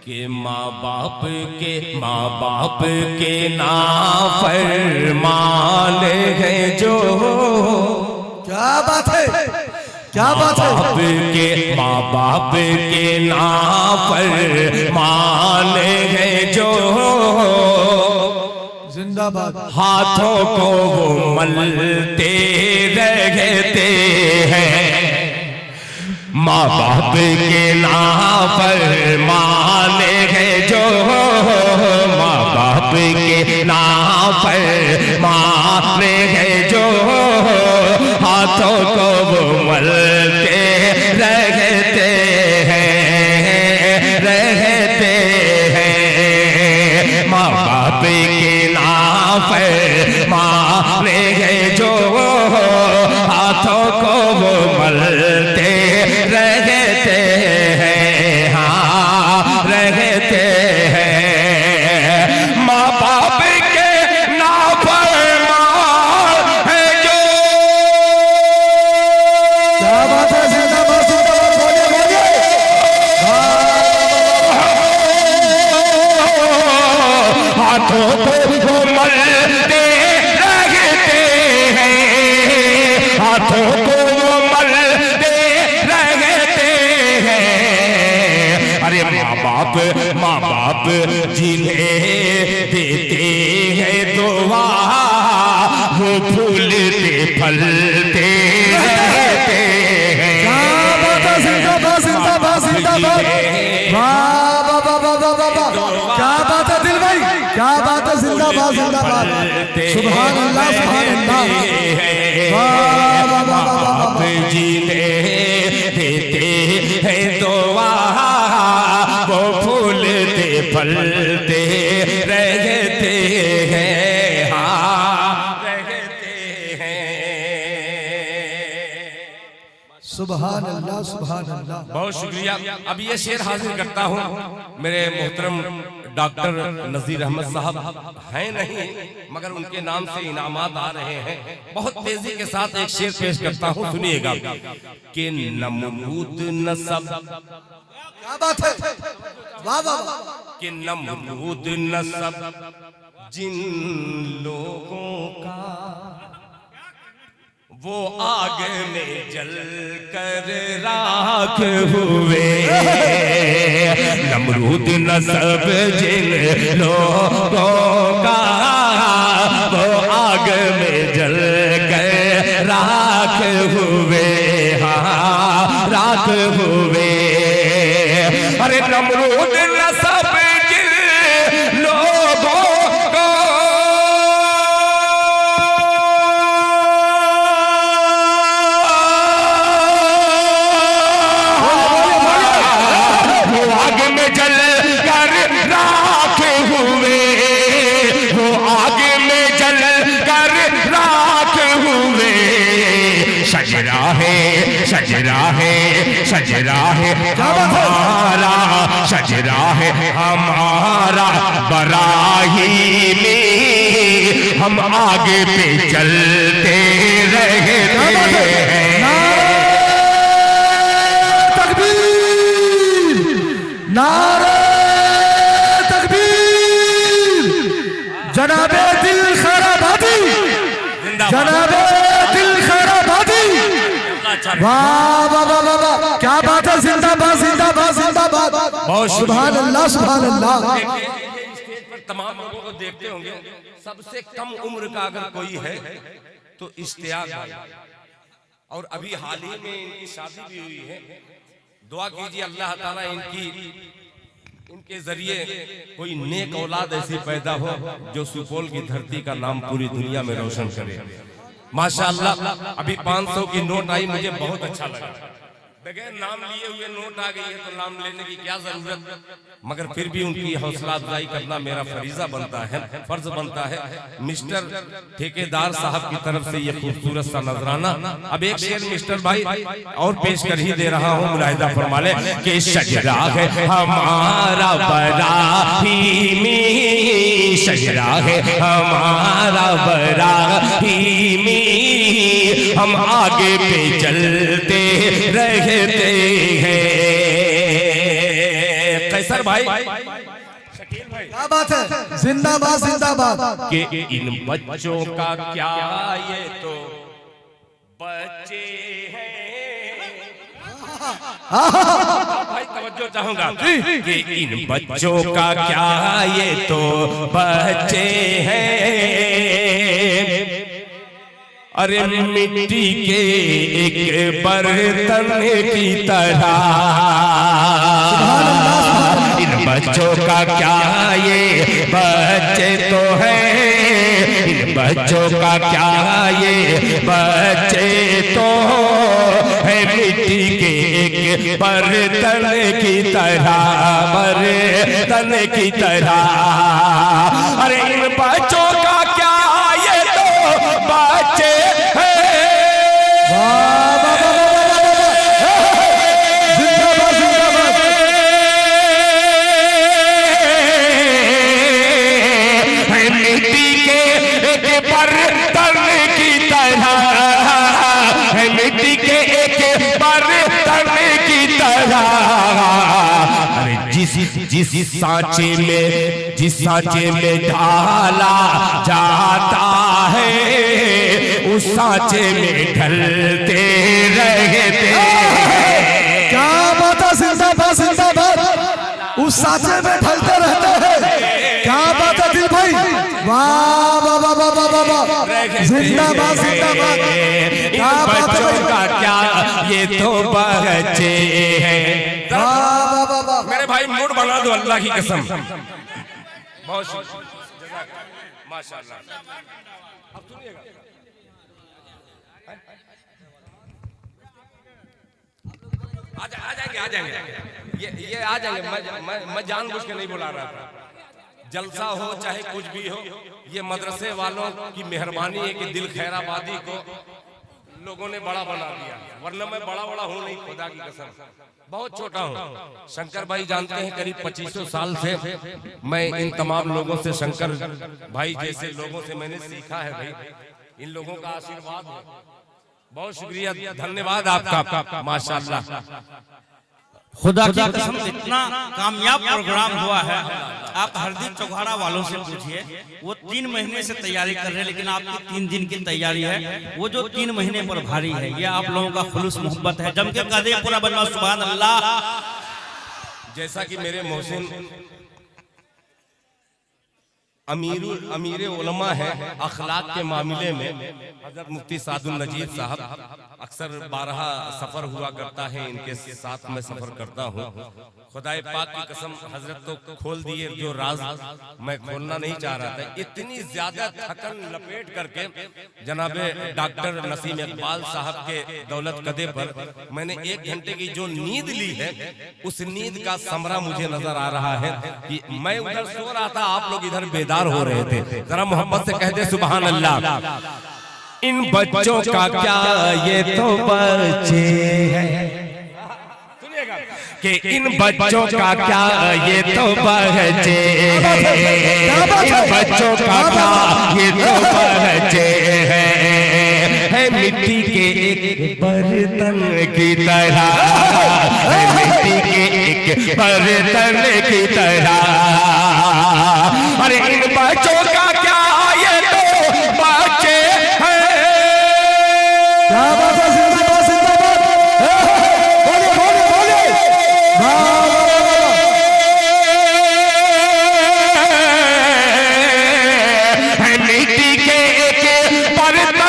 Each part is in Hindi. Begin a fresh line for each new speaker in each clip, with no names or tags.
कि माँ बाप के नाफरमान है जो।
क्या बात है, क्या बात है।
माँ बाप के नाफरमान है जो।
जिंदाबाद।
हाथों को वो मलते रहते हैं। माँ बाप के नाफरमान है जो। माँ बाप के नाफरमान है जो। हाथों को वो मलते रहते हैं। माँ बाप के नाफरमान है जो। हाथों को वो मलते रहते हैं। हाँ रहते हैं। माँ बाप के नाफरमान है जो।
क्या बात है। जिंदाबाद जिंदाबाद। बोलिए बोलिए।
हाथों को वो मलते रहते हैं। हाथों को वो मलते रहते हैं। अरे माँ बाप जिन्हें देते हैं दुआ वो फूलते फलते रहते हैं।
क्या बात है। जिंदाबाद जिंदाबाद जिंदाबाद। वाह वाह वाह वाह वाह वाह। क्या बात है दिल भाई, क्या बात है। जिंदाबाद जिंदाबाद। सुभान अल्लाह सुभान अल्लाह। वाह वाह वाह वाह।
जिन्हें देते हैं दुआ वो फूलते फलते रहते हैं। हाँ रहते हैं।
सुभान अल्लाह सुभान अल्लाह।
बहुत शुक्रिया। अब ये शेर हाजिर करता हूँ। मेरे मोहतरम डॉक्टर नजीर अहमद साहब हैं नहीं, मगर उनके नाम से इनामात आ रहे हैं। बहुत तेजी के साथ एक शेर पेश करता हूँ, सुनिएगा। कि नमरूद नसब।
क्या बात है। वाह वाह वाह।
कि नमरूद नसब जिन लोगों का वो आग में जल कर राख हुए। नमरूद नसब जिन लोगों का वो आग में जल कर राख हुए। हाँ राख हुए। अरे नमरूद नसब जिन लोगों को वो आग में जल कर राख हुए। वो आग में जल कर राख हुए। सजरा है सजरा है सजरा है हमारा। सजरा है हमारा बराहीमी। हम आगे पे चलते रहते हैं।
तकबीर नारे तकबीर। जनाबे दिल खैराबादी, जनाबे दिल खैराबादी। वाह वाह वाह वाह वाह। क्या बात है। जिंदाबाद जिंदाबाद जिंदाबाद। सुभान अल्लाह सुभान अल्लाह।
स्टेज पर तमाम लोगों को देखते होंगे, सबसे कम उम्र का अगर कोई है तो इश्तियाक भाई। और अभी हाल ही में इनकी शादी भी हुई है। दुआ कीजिए अल्लाह ताला इनके जरिए कोई नेक औलाद ऐसी पैदा हो जो सुपौल की धरती का नाम पूरी दुनिया में रोशन करे। माशाअल्लाह। अभी 500 की नोट आई, मुझे बहुत अच्छा लगा। बगैर नाम लिए हुए नोट आ गई है तो नाम लेने की क्या जरूरत। मगर फिर भी उनकी हौसला अफजाई करना मेरा फरीजा बनता है, फर्ज बनता है। मिस्टर ठेकेदार साहब की तरफ से ये खूबसूरत सा नजराना। अब एक शेर मिस्टर भाई और पेश कर ही दे रहा हूँ, मुलाहिजा फरमा ले। कि सजरा है हमारा बराहीमी। सजरा है हमारा बराहीमी। हम आगे पे चलते रहते हैं। कैसर भाई,
क्या बात है, जिंदाबाद जिंदाबाद।
कि इन बच्चों का क्या ये तो बच्चे हैं। भाई तवज्जो चाहूंगा कि इन बच्चों का क्या ये तो बच्चे हैं। अरे मिट्टी के एक बर्तन की तरह इन बच्चों का क्या ये बच्चे तो हैं। इन बच्चों का क्या ये बच्चे तो है मिट्टी के एक बर्तन की तरह, बर्तन की तरह। अरे इन बच्चों का क्या ये तो बच्चे हैं। मिट्टी के एक बर्तन की तरह, मिट्टी के एक बर्तन की तरह। अरे जिस सांचे में ढाला जाता है उस सांचे में ढलते रहते।
क्या बात है, जिंदाबाद जिंदाबाद। उस सांचे में ढलते रहते हैं। क्या बात है दिल भाई, वाह वाह वाह वाह वाह वाह, जिंदाबाद जिंदाबाद। क्या बात है
का क्या ये तो बच्चे हैं। मेरे भाई मूड बना दो अल्लाह की कसम। बहुत माशाल्लाह। अब सुनिएगा, आ जाएंगे ये आ जाएंगे। मैं जानबूझ के नहीं बुला रहा था। जलसा हो चाहे कुछ भी हो, ये मदरसे वालों की मेहरबानी है कि दिल खैराबादी को लोगों ने बड़ा बना दिया, वरना मैं बड़ा हूँ नहीं, खुदा की कसम बहुत छोटा हूँ। शंकर भाई जानते हैं करीब 2500 साल से मैं इन तमाम लोगों से, शंकर भाई जैसे लोगों से मैंने सीखा है। भाई इन लोगों का आशीर्वाद है। बहुत शुक्रिया, धन्यवाद आपका माशाल्लाह।
खुदा की कसम इतना कामयाब प्रोग्राम हुआ है। आप हरदीप चौघाड़ा वालों से पूछिए, वो 3 महीने से तैयारी कर रहे हैं, लेकिन आपकी 3 दिन की तैयारी है। वो जो 3 महीने पर भारी है, ये आप लोगों का खुलूस मोहब्बत है। जम के कदे पूरा बनवा, सुभान अल्लाह।
जैसा कि मेरे मोहसिन अमीर उलमा है अखलाक के मामले में, हजरत मुफ्ती सादुल नजीब साहब अक्सर 12 सफर हुआ करता है, इनके साथ मैं सफर करता हूँ। खुदाए पाक की कसम हजरत तो खोल दिए जो राज मैं खोलना नहीं चाह रहा था। इतनी ज्यादा थकन लपेट करके जनाबे डॉक्टर नसीम इकबाल साहब के दौलत कदे पर मैंने 1 घंटे की जो नींद ली है, उस नींद का समरा मुझे नजर आ रहा है कि मैं उधर सो रहा था, आप लोग इधर बेदार हो रहे थे। जरा मोहब्बत से कह दे सुभान अल्लाह। इन बच्चों का क्या ये तो बच्चे हैं। कि इन बच्चों का क्या ये तो बच्चे हैं। इन बच्चों का क्या ये तो बच्चे हैं। मिट्टी के एक बर्तन की तरह, मिट्टी के एक बर्तन की तरह। अरे इन बच्चों का क्या ये तो बच्चे हैं।
क्या बात है, जिंदाबाद जिंदाबाद। बोले बोले बोले,
मिट्टी के एक बर्तन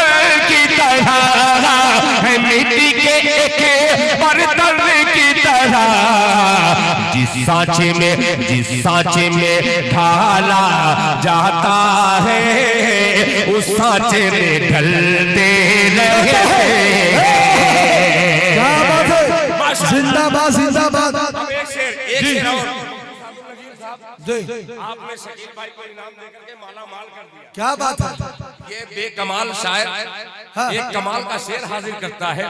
की तरह, मिट्टी के एक बर्तन की तरह। जिस सांचे में ढाला जाता है उस सांचे में ढलते रहे।
क्या बात है, जिंदाबाद जिंदाबाद।
एक शेर और
जी,
आपने शकील भाई को इनाम देकर के माला माल कर दिया।
क्या बात है।
ये बेकमाल शायर एक कमाल का शेर हाजिर करता है।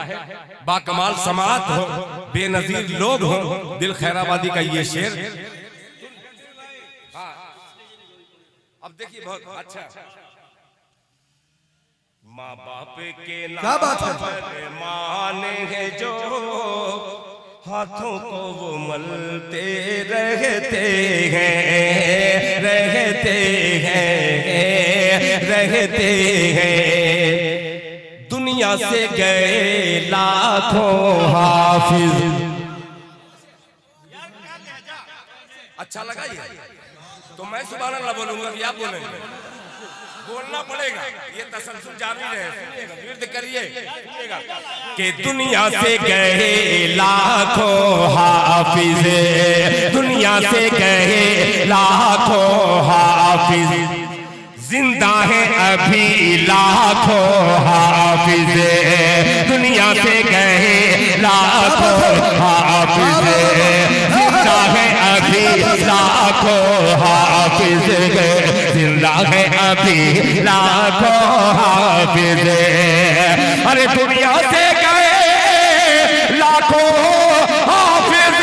बाकमाल समात हो, बेनजीर लोग हो, दिल खैराबादी का ये शेर। अब देखिए बहुत अच्छा। माँ बाप के
क्या बात है।
मान है जो हाथों को वो मलते रहते हैं, रहते हैं, रहते हैं। दुनिया से गए लाखों हाफिज। अच्छा लगा ये? तो मैं सुभान अल्लाह बोलूंगा कि आप बोलेंगे? बोलना पड़ेगा, ये तसल्सल जारी रहे, विर्द करिए कि दुनिया से गए लाखों हाफिज, दुनिया से गए लाखों हाफिज, जिंदा है अभी लाखों हाफिज, दुनिया से गए लाखों हाफिज, जिंदा है अभी लाखों हाफिज, जिंदा है अभी लाखों हाफिज। अरे दुनिया से गए लाखों हाफिज,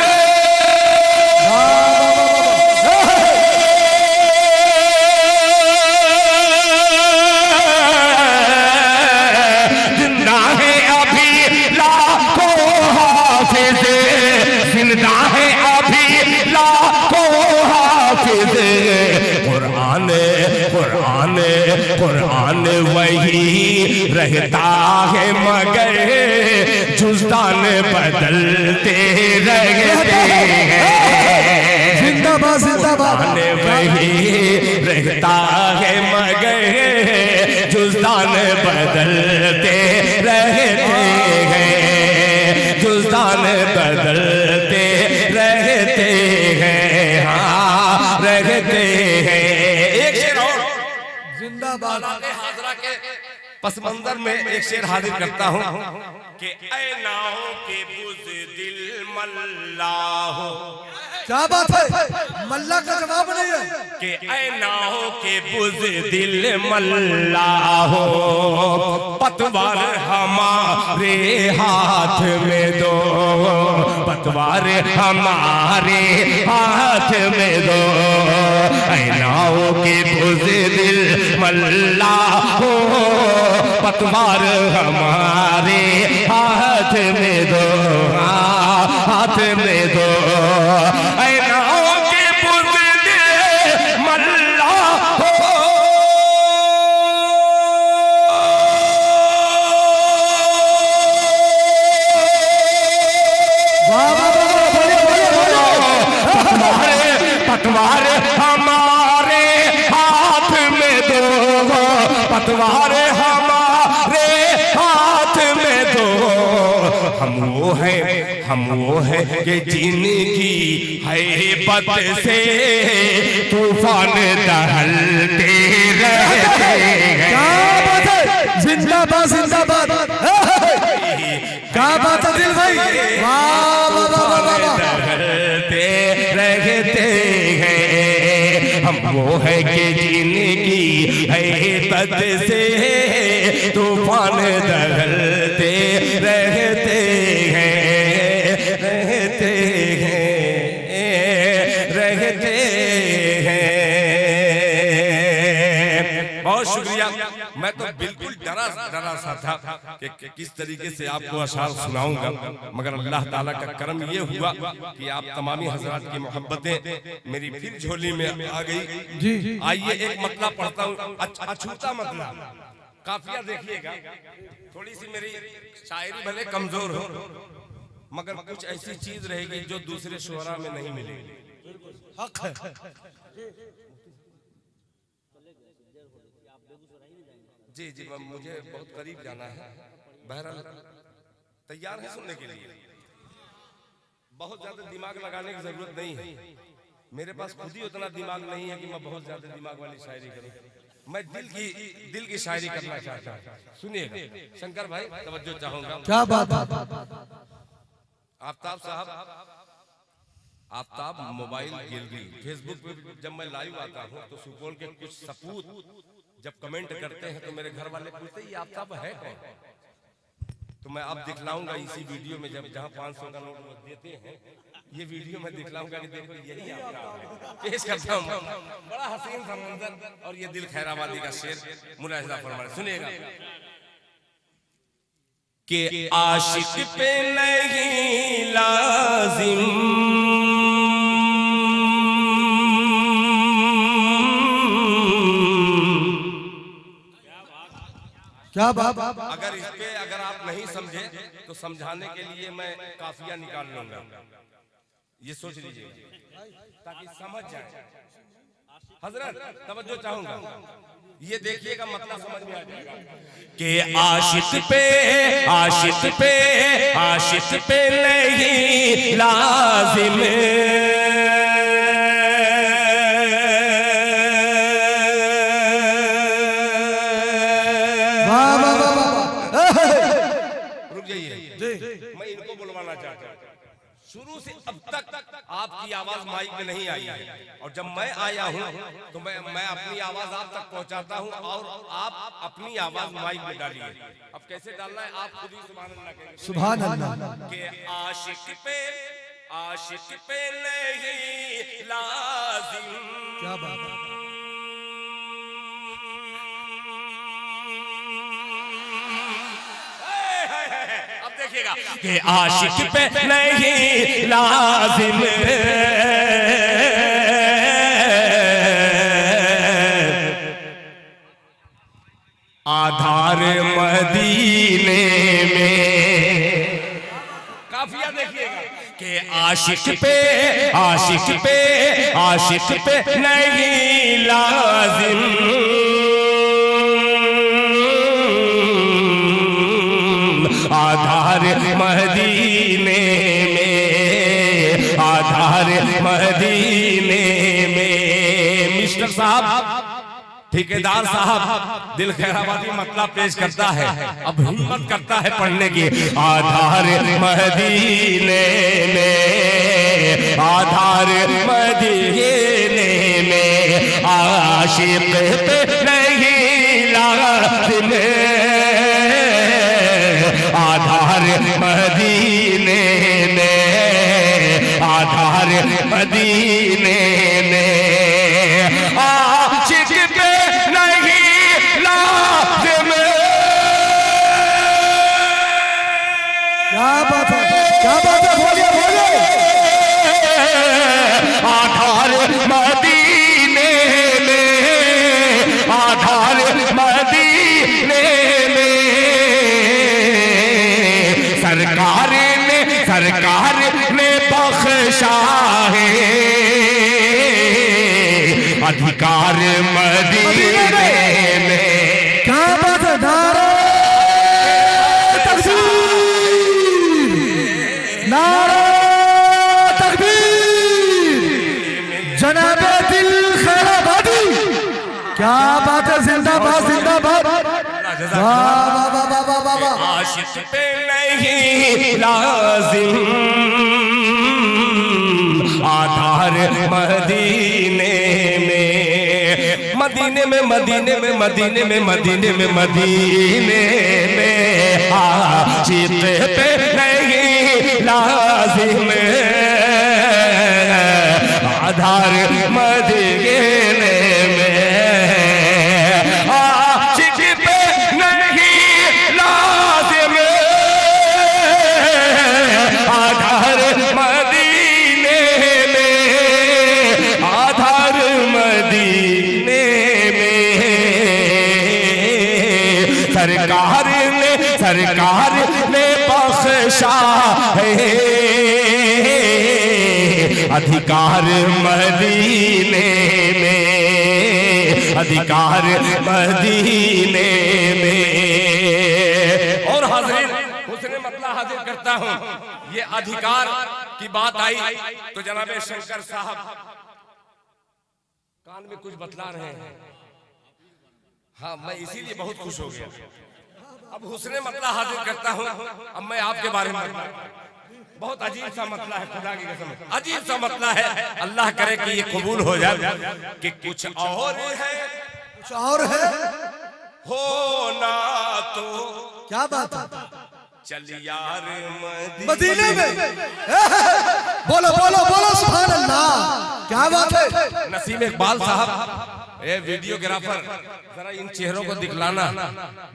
जिंदा है अभी लाखों हाफिज, जिंदा है अभी लाखों हाफिज। कुरान कुरान कुरान वही रहता है मगर जुज़दान बदलते रहते हैं।
जिंदाबाद जिंदाबाद।
वही रहता है मगर जुज़दान बदलते रहते हैं, जुज़दान बदलते रहते हैं, हाँ रहते हैं। एक शेर और
जिंदाबाद।
हाजरा के पस मंजर में एक शेर हाजिर करता हूँ कि ऐ नाहों के बुज़दिल मल्लाहो।
क्या बात है, मल्ला का जवाब नहीं है
कि ऐ नाहों के बुज़दिल मल्लाहो, पतवार हमारे हाथ में दो, पतवार हमारे हाथ में दो। ऐ नाहों के बुज़दिल मल्लाहो, पतवार हमारे हाथ में दो, हाथ में दो। ऐ नाहों के बुज़दिल मल्लाहो, पतवार हमारे हाथ में दो, पतवार हमारे हाथ में दो। हम वो है कि जिनकी हैबत से तूफान दहलते रहते हैं।
क्या बात है, जिंदाबाद जिंदाबाद। क्या बात है दिल भाई, वाह वाह वाह वाह वाह।
दहलते रहते हैं, हम वो है कि जिनकी हैबत से तूफान दहलते रहते हैं, रहते हैं, रहते हैं। बहुत शुक्रिया। मैं तो बिल्कुल डरा सा था कि किस तरीके से आपको अशार सुनाऊंगा, मगर अल्लाह ताला का करम ये हुआ कि आप तमामी हजरात की मोहब्बतें मेरी फिर झोली में आ गई।
जी
आइए एक मतला पढ़ता हूँ, अछूता मतला। काफिया देखिएगा, थोड़ी सी मेरी शायरी भले कमजोर हो मगर कुछ ऐसी चीज रहेगी जो दूसरे शोहरा में नहीं मिलेगी।
हक है।
जी जी, मुझे बहुत करीब जाना है। बहरहाल तैयार है सुनने के लिए? बहुत ज्यादा दिमाग लगाने की जरूरत नहीं है, मेरे पास खुद ही उतना दिमाग नहीं है कि मैं बहुत ज्यादा दिमाग वाली शायरी करूं। मैं दिल की शायरी करना चाहता हूं। सुनिएगा शंकर भाई, तवज्जो चाहूंगा।
क्या बात है।
आफ्ताब साहब, आफ्ताब मोबाइल गैलरी फेसबुक पे जब मैं लाइव आता हूँ तो सुपौल के कुछ सपूत जब कमेंट करते हैं तो मेरे घर वाले पूछते हैं ये आफ्ताब है कौन? तो मैं अब दिखलाऊंगा इसी वीडियो में, जब जहाँ 500 का नोट देते हैं ये वीडियो में दिखलाऊंगा कि देखो यही आफ्ताब है। पेश करता हूँ बड़ा हसीन सा मंजर और ये दिल खैराबादी का शेर मुलाहिजा फरमाए, सुनिएगा। कि आशिक पे नहीं लाजिम
क्या बात।
अगर इस पे अगर आप नहीं समझे तो समझाने के लिए मैं काफिया निकाल लूंगा, ये सोच लीजिए ताकि समझ जाए। हजरत तवज्जो चाहूंगा, ये देखिएगा मतलब समझ में आ जाएगा कि आशिक पे नहीं लाजिम शुरू से अब तक आपकी आवाज माइक में नहीं आई है, और जब मैं आया हूं तो मैं अपनी आवाज आप तक पहुंचाता हूं और आप अपनी आवाज माइक में डालिए। अब कैसे डालना है आप खुद ही सुभान अल्लाह कहेंगे।
सुभान अल्लाह।
कि आशिक पे नहीं लाजिम।
क्या बात है।
देखिएगा कि आशिक पे नहीं लाजिम आधार मदीने में। काफिया देखिएगा कि आशिक पे नहीं लाजिम आधार मदीने में, आधार मदीने में। मिस्टर साहब, ठेकेदार साहब दिल खैराबादी मतलब पेश करता है, अब हिम्मत करता है पढ़ने की। आधार मदीने में, आधार मदीने में आशिक पे नहीं लाजिम आधार मदीने में, आधार मदीने में आशिक पे नहीं लाजिम।
क्या बात है, क्या बात है, बोलिए बोलिए।
आधार मदीने में, आधार मदीने में सरकार ने बख्शा है अधिकार मदीने में।
क्या बात है। नारे तकबीर, नारे तकबीर। जनाबे दिल खैराबादी, क्या बात है। जिंदाबाद जिंदाबाद। वाह वाह वाह वाह वाह वाह।
आशिक पे नहीं लाजिम आधार मदीने में, मदीने में, मदीने में, मदीने में, मदीने में, मदीने में आशिक पे नहीं लाजिम आधार मदीने में आशिक पे नहीं लाजिम आधार मदीने में, आधार मदीने में। सरकार ने बख्शा है अधिकार मदीने में, अधिकार मदीने में। और हाज़िर हुस्न मतलब हाजिर करता हूँ, ये अधिकार की बात आई तो जनाबे शंकर साहब कान में कुछ बतला रहे हैं। हाँ, मैं इसीलिए बहुत खुश हो गया। अब हुस्न मतलब हाजिर करता हूँ, अब मैं आपके बारे में बहुत अजीब सा मतला है, खुदा की कसम अजीब सा मतला है। अल्लाह करे कि ये कबूल हो जाए कि कुछ और है,
कुछ और है
होना तो।
क्या बात है।
चल यार
मदीने में। बोलो बोलो बोलो सुभान अल्लाह। क्या बात है।
नसीम इकबाल साहब, ये वीडियोग्राफर, जरा इन चेहरों को दिखलाना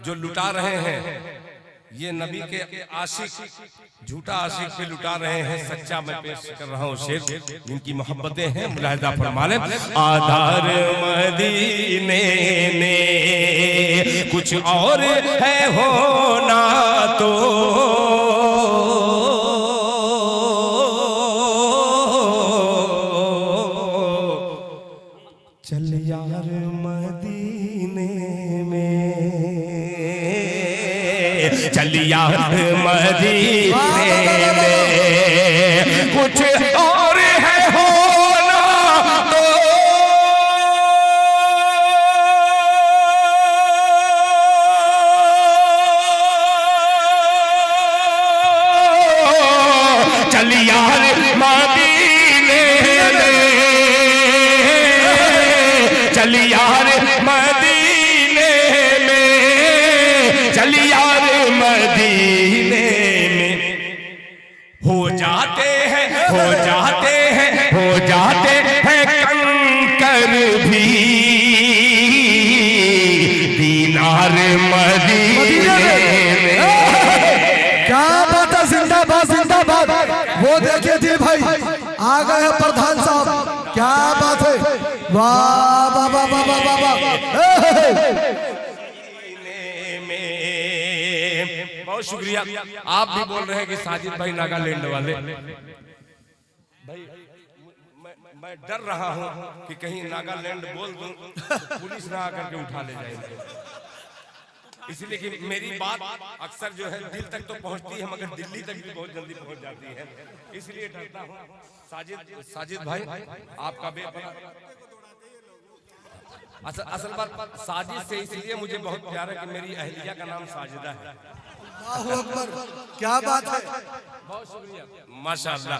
जो लुटा रहे हैं। ये नबी के आशिक झूठा आशिक पे लुटा रहे हैं, सच्चा मैं पेश कर रहा हूँ शेर जिनकी मोहब्बतें हैं। मुलाहिजा फरमा लें। आधार मदीने में कुछ और है होना तो चल यार मदीने में, चल यार मदीने में कुछ और है होना तो चल यार मदीने में, चल यार मदीने में, चल यार मदीने में हो जाते हैं, हो जाते हैं, हो जाते हैं कंकर भी दीनार मदीने में।
क्या बात है, जिंदाबाद जिंदाबाद। वो देखिए दिल भाई आ गए हैं प्रधान साहब, क्या बात है, वाह वाह वाह वाह वाह वाह।
बहुत शुक्रिया। आप भी बोल रहे हैं कि साजिद भाई नागालैंड वाले भाई, मैं डर रहा हूं कि कहीं नागालैंड बोल दूं तो पुलिस ना आकर के उठा ले जाए, इसलिए कि मेरी बात अक्सर जो है दिल तक तो पहुंचती है मगर दिल्ली तक भी बहुत जल्दी पहुंच जाती है, इसलिए डरता हूं। साजिद भाई आपका बेपना असल बात साजिद से इसलिए मुझे बहुत प्यार है कि मेरी अहलिया का नाम साजिदा है।
अल्लाहू अकबर, क्या बात है,
बहुत शुक्रिया माशाअल्लाह।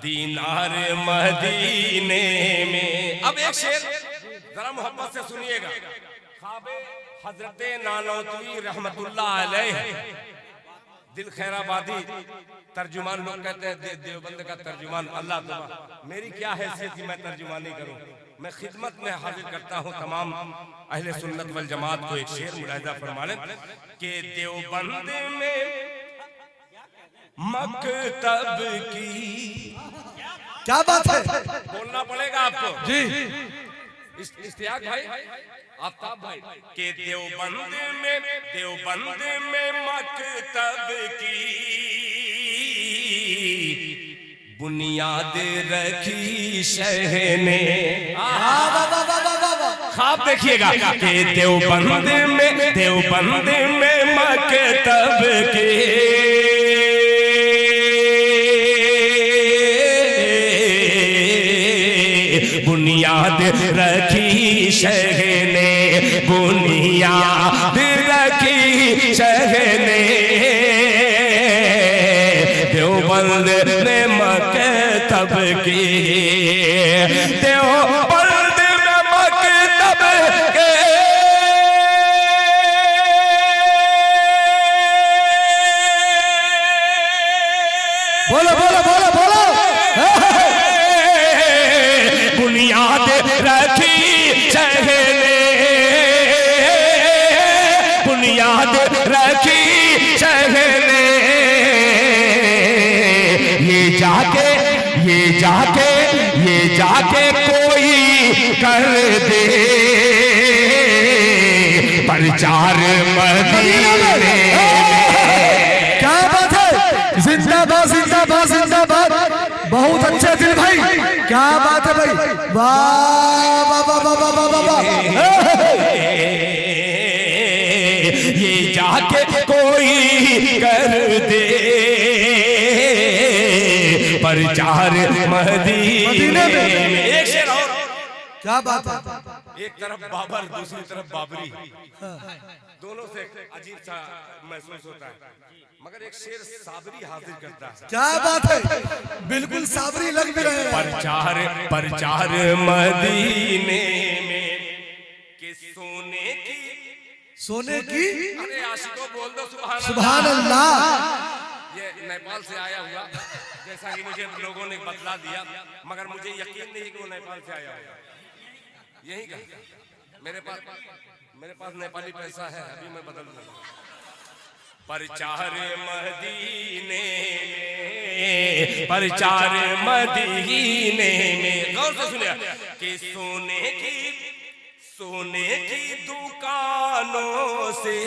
दीनार मदीने में। अब एक शेर जरा मोहब्बत से सुनिएगा। ख्वाबे हजरत नानौतवी रहमतुल्लाह अलैह, दिल खैराबादी तर्जुमान लोग कहते हैं देवबंद का तर्जुमान अल्लाह तआला। मेरी क्या हैसियत कि मैं तर्जुमानी करूं, मैं खिदमत में हाजिर करता हूं तमाम अहले सुन्नत वल जमात को। एक शेर मुलाहिजा फरमा लें कि देवबंद में मकतब की,
क्या बात है,
बोलना पड़ेगा आपको
जी
इश्तियाक भाई, आफ्ताब भाई के देवबंद में मकतब की बुनियाद रखी शहने। ख्वाब देखिएगा कि देवबंद में मकतब की बुनियाद रखी शहने, बुनियाद रखी शहने देवबंद में मकतब की, देवबंद में मकतब के
बोलो बोलो बोलो बोलो।
बुनियाद रखी शहने, बुनियाद रखी शहने ये जाके कोई कर दे प्रचार मदीने में।
क्या बात है, जिंदाबाद जिंदाबाद जिंदाबाद। बहुत अच्छे दिल भाई, क्या बात है भाई, वाह वाह वाह वाह वाह वाह वाह।
ये जाके कोई कर दे प्रचार मदीने में। एक शेर और,
क्या बात है,
एक तरफ बाबर दूसरी तरफ बाबरी, दोनों से अजीब सा महसूस होता है मगर एक शेर साबरी हाजिर करता है।
क्या बात है, बिल्कुल साबरी लग भी रहे हैं।
प्रचार मदीने में कि सोने की अरे आशिकों बोल दो
सुभान अल्लाह।
ये नेपाल से आया हुआ, जैसा कि मुझे लोगों ने बतला दिया मगर मुझे यकीन नहीं कि वो नेपाल से आया होगा। यही कहा मेरे पास नेपाली पैसा है, अभी मैं बदल दूंगा। प्रचार मदीने में, प्रचार मदीने में, गौर से सुनिए कि सोने की दुकानों से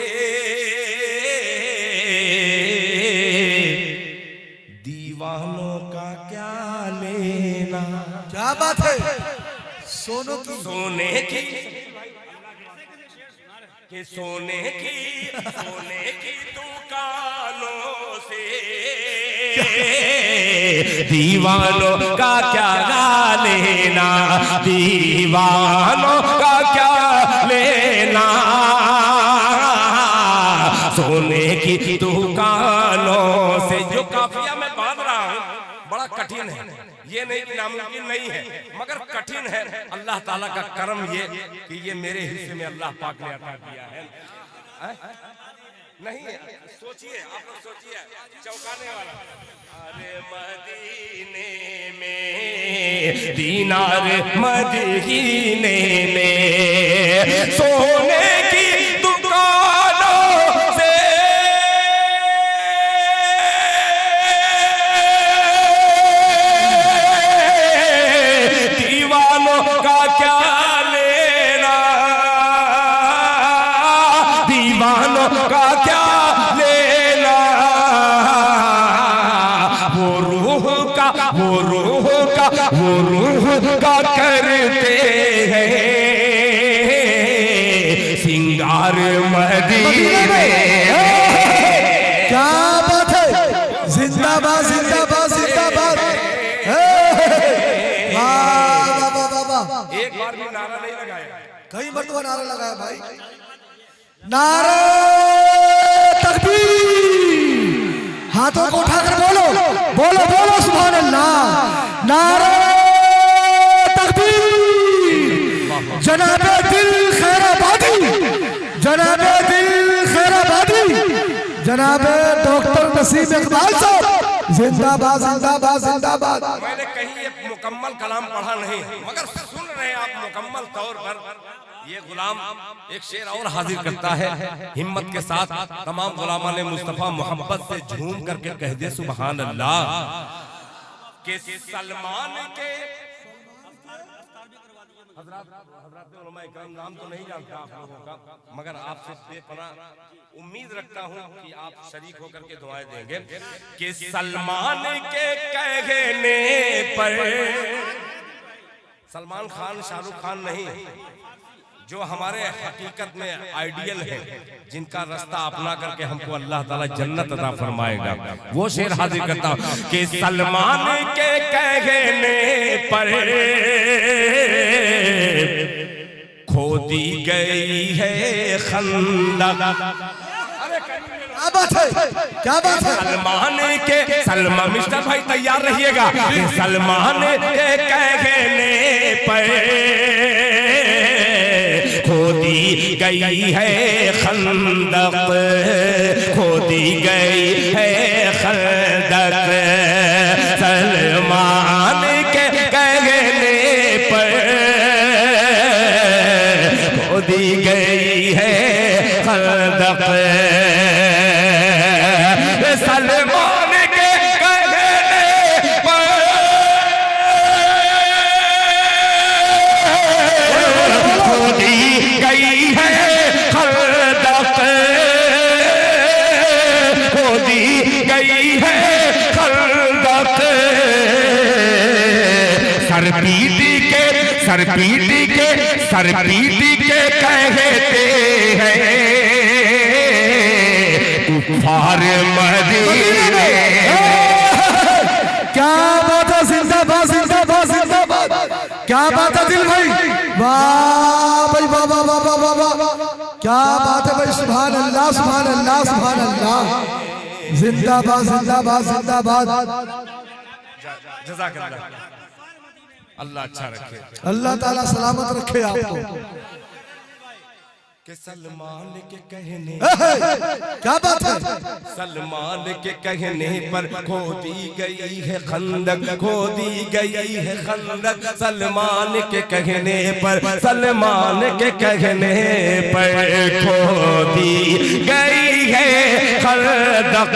दीवानों का क्या लेना।
क्या बात है, सोने की
कि सोने की दुकानों से दीवानों का क्या लेना, दीवानों का क्या लेना। सोने की दुकानों से, जो काफिया मैं बांध रहा हूँ बड़ा कठिन है, ये नहीं कि नामुमकिन नहीं है, मगर कठिन है। अल्लाह ताला का करम ये कि ये मेरे हिस्से में अल्लाह पाक ने अता किया है। नहीं सोचिए, आप लोग सोचिए, चौंकाने वाला। अरे मदीने में दीनार, मदीने में सोने की दुकानों से दीवानों का क्या लेना, दीवानों का क्या लेना। वो रूह का करते हैं सिंगार मदीने में।
क्या बात है, जिंदाबाद जिंदाबाद जिंदाबाद।
एक बार भी नारा नहीं लगाया,
कई मरतबा नारा लगाया भाई। नारे तकबीर, हाथों को उठाकर बोलो बोलो बोलो सुभान अल्लाह। नारे तकबीर, जनाबे दिल खैराबादी, जनाबे दिल खैराबादी, जनाबे डॉक्टर नसीम इकबाल साहब, जिंदाबाद जिंदाबाद जिंदाबाद।
मैंने कहीं ये मुकम्मल कलाम पढ़ा नहीं, मगर सुन रहे हैं आप मुकम्मल तौर पर। ये गुलाम एक शेर और हाजिर करता है हिम्मत के साथ। तमाम गुलामा ने मुस्तफा मोहब्बत से झूम करके कह दे सुभान अल्लाह। कि सलमान के नाम तो नहीं जानता आप लोगों का, मगर आपसे बेपनाह उम्मीद रखता हूं कि आप शरीक होकर के दुआएं देंगे। कि सलमान के कहने पर, सलमान खान शाहरुख खान नहीं, जो हमारे हकीकत में आइडियल हैं, जिनका रास्ता अपना करके हमको अल्लाह ताला जन्नत अता फरमाएगा, वो शेर हाजिर करता हूं। कि सलमान के कहने पर खोदी गई है खंदक।
क्या बात है, क्या बात है।
सलमान के, सलमान मिस्टर भाई तैयार रहिएगा। सलमान के कहने पर खोदी गई है खंदक, खोदी गई है खंदक। सलमान के कहने पर खोदी गई है खंदक। सलमान के कहने पर खोदी गई है खंदक, खोदी गई है खंदक। सरपीटी के कहते हैं कुफार मदीने।
क्या बात है, जिंदाबाद जिंदाबाद जिंदाबाद। क्या बात है दिल भाई, वाह भाई वाह वाह वाह वाह वाह वाह। क्या बात है भाई, सुभान अल्लाह सुभान अल्लाह सुभान अल्लाह। जिंदाबाद जिंदाबाद जिंदाबाद।
जज़ाकल्लाह, अल्लाह अच्छा रखे,
अल्लाह ताला सलामत रखे आपको।
कि सलमान के कहने,
क्या बात है,
सलमान के कहने पर खोदी गई है खंदक, खोदी गई है खंदक। सलमान के कहने पर, सलमान के कहने पर खोदी गई है खंदक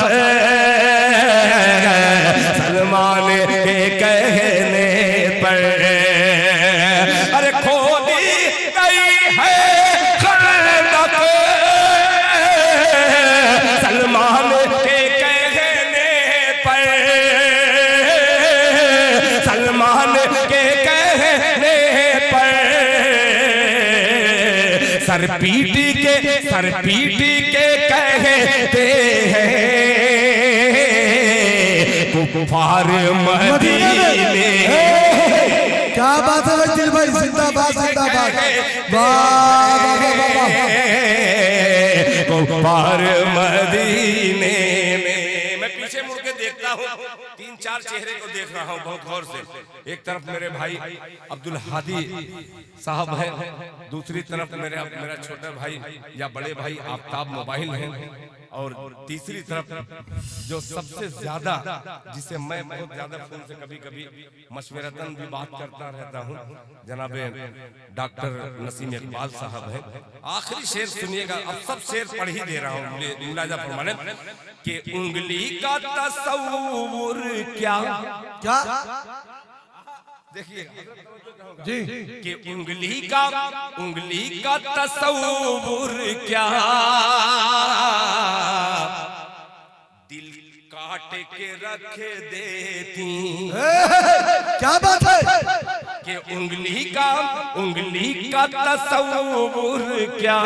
सलमान के कहने पर, अरे खोदी गई है खंदक सलमान के कहने पर, सलमान के कहने पर सर पीटी के कहते हैं कुफार मदीने।
क्या बात है भाई दिल भाई, जिंदाबाद जिंदाबाद, वाह वाह वाह वाह।
कुफार मदीने में। मैं पीछे मुड़ के देखता हूँ, 3-4 चेहरे को देख रहा हूँ बहुत गौर से। एक तरफ मेरे भाई अब्दुल हादी साहब हैं, दूसरी तरफ मेरा छोटा भाई या बड़े भाई आफ्ताब मोबाइल हैं, और तीसरी तरफ जो सबसे ज्यादा, जिसे मैं बहुत ज्यादा फोन से कभी कभी मशवरतन भी बात करता रहता हूँ, जनाबे डॉक्टर नसीम इकबाल साहब हैं। आखिरी शेर सुनिएगा, अब सब शेर पढ़ ही दे रहा हूँ मुलाजा फरमाने कि उंगली का तसव्वुर क्या देखिए
जी,
कि उंगली का तसव्वुर क्या, दिल काट के रख देती।
क्या बात है
कि उंगली का तसव्वुर क्या,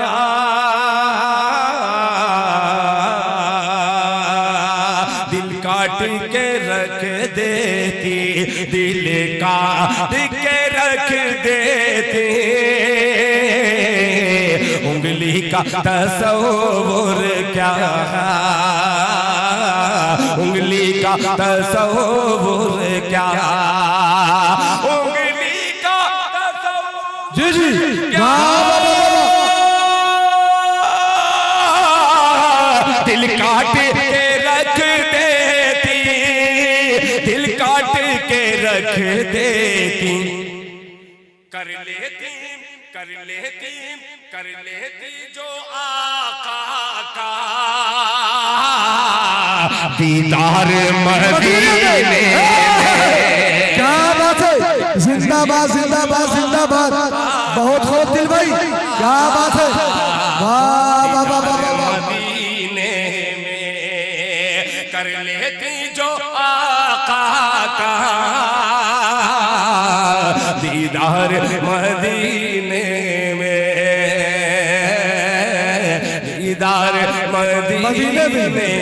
दिल काट के रख देती, दिल काट के रख देती। उंगली का तसव्वुर क्या, उंगली का तसव्वुर क्या, उंगली का तसव्वुर
जी जी,
दिल काट के रख देती, दिल काट के रख देती। कर लेती जो आका का दीदार मदीने में।
क्या बात है, जिंदाबाद जिंदाबाद जिंदाबाद, बहुत खूब दिल भाई, क्या बात है, वाह वाह वाह वाह।
मदीने में कर लेती जो आका का दीदार मदीने में, दीदार मदीने में।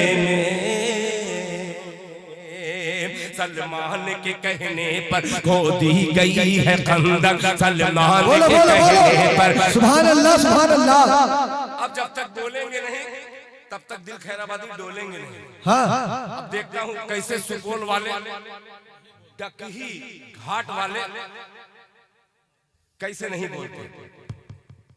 सलमान के कहने पर खोदी गई है खंदक, सलमान के कहने पर।
सुभान अल्लाह सुभान अल्लाह।
अब जब तक बोलेंगे नहीं तब तक दिल खैराबादी डोलेंगे नहीं।
हाँ
अब देखता हूँ कैसे सुपौल वाले, डकही घाट वाले कैसे नहीं बोलते।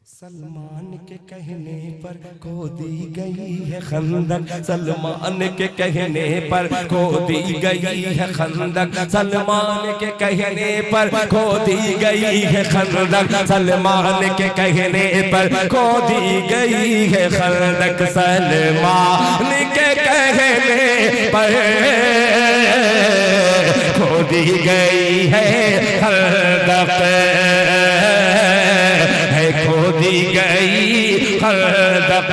सलमान के कहने पर खोदी गई है खंदक, सलमान के कहने पर खोदी गई है खंदक, सलमान के कहने पर खोदी गई है खंदक, सलमान के कहने पर खोदी गई है खंदक, सलमान के कहने पर खोदी गई है खंदक, खोदी गई खंदक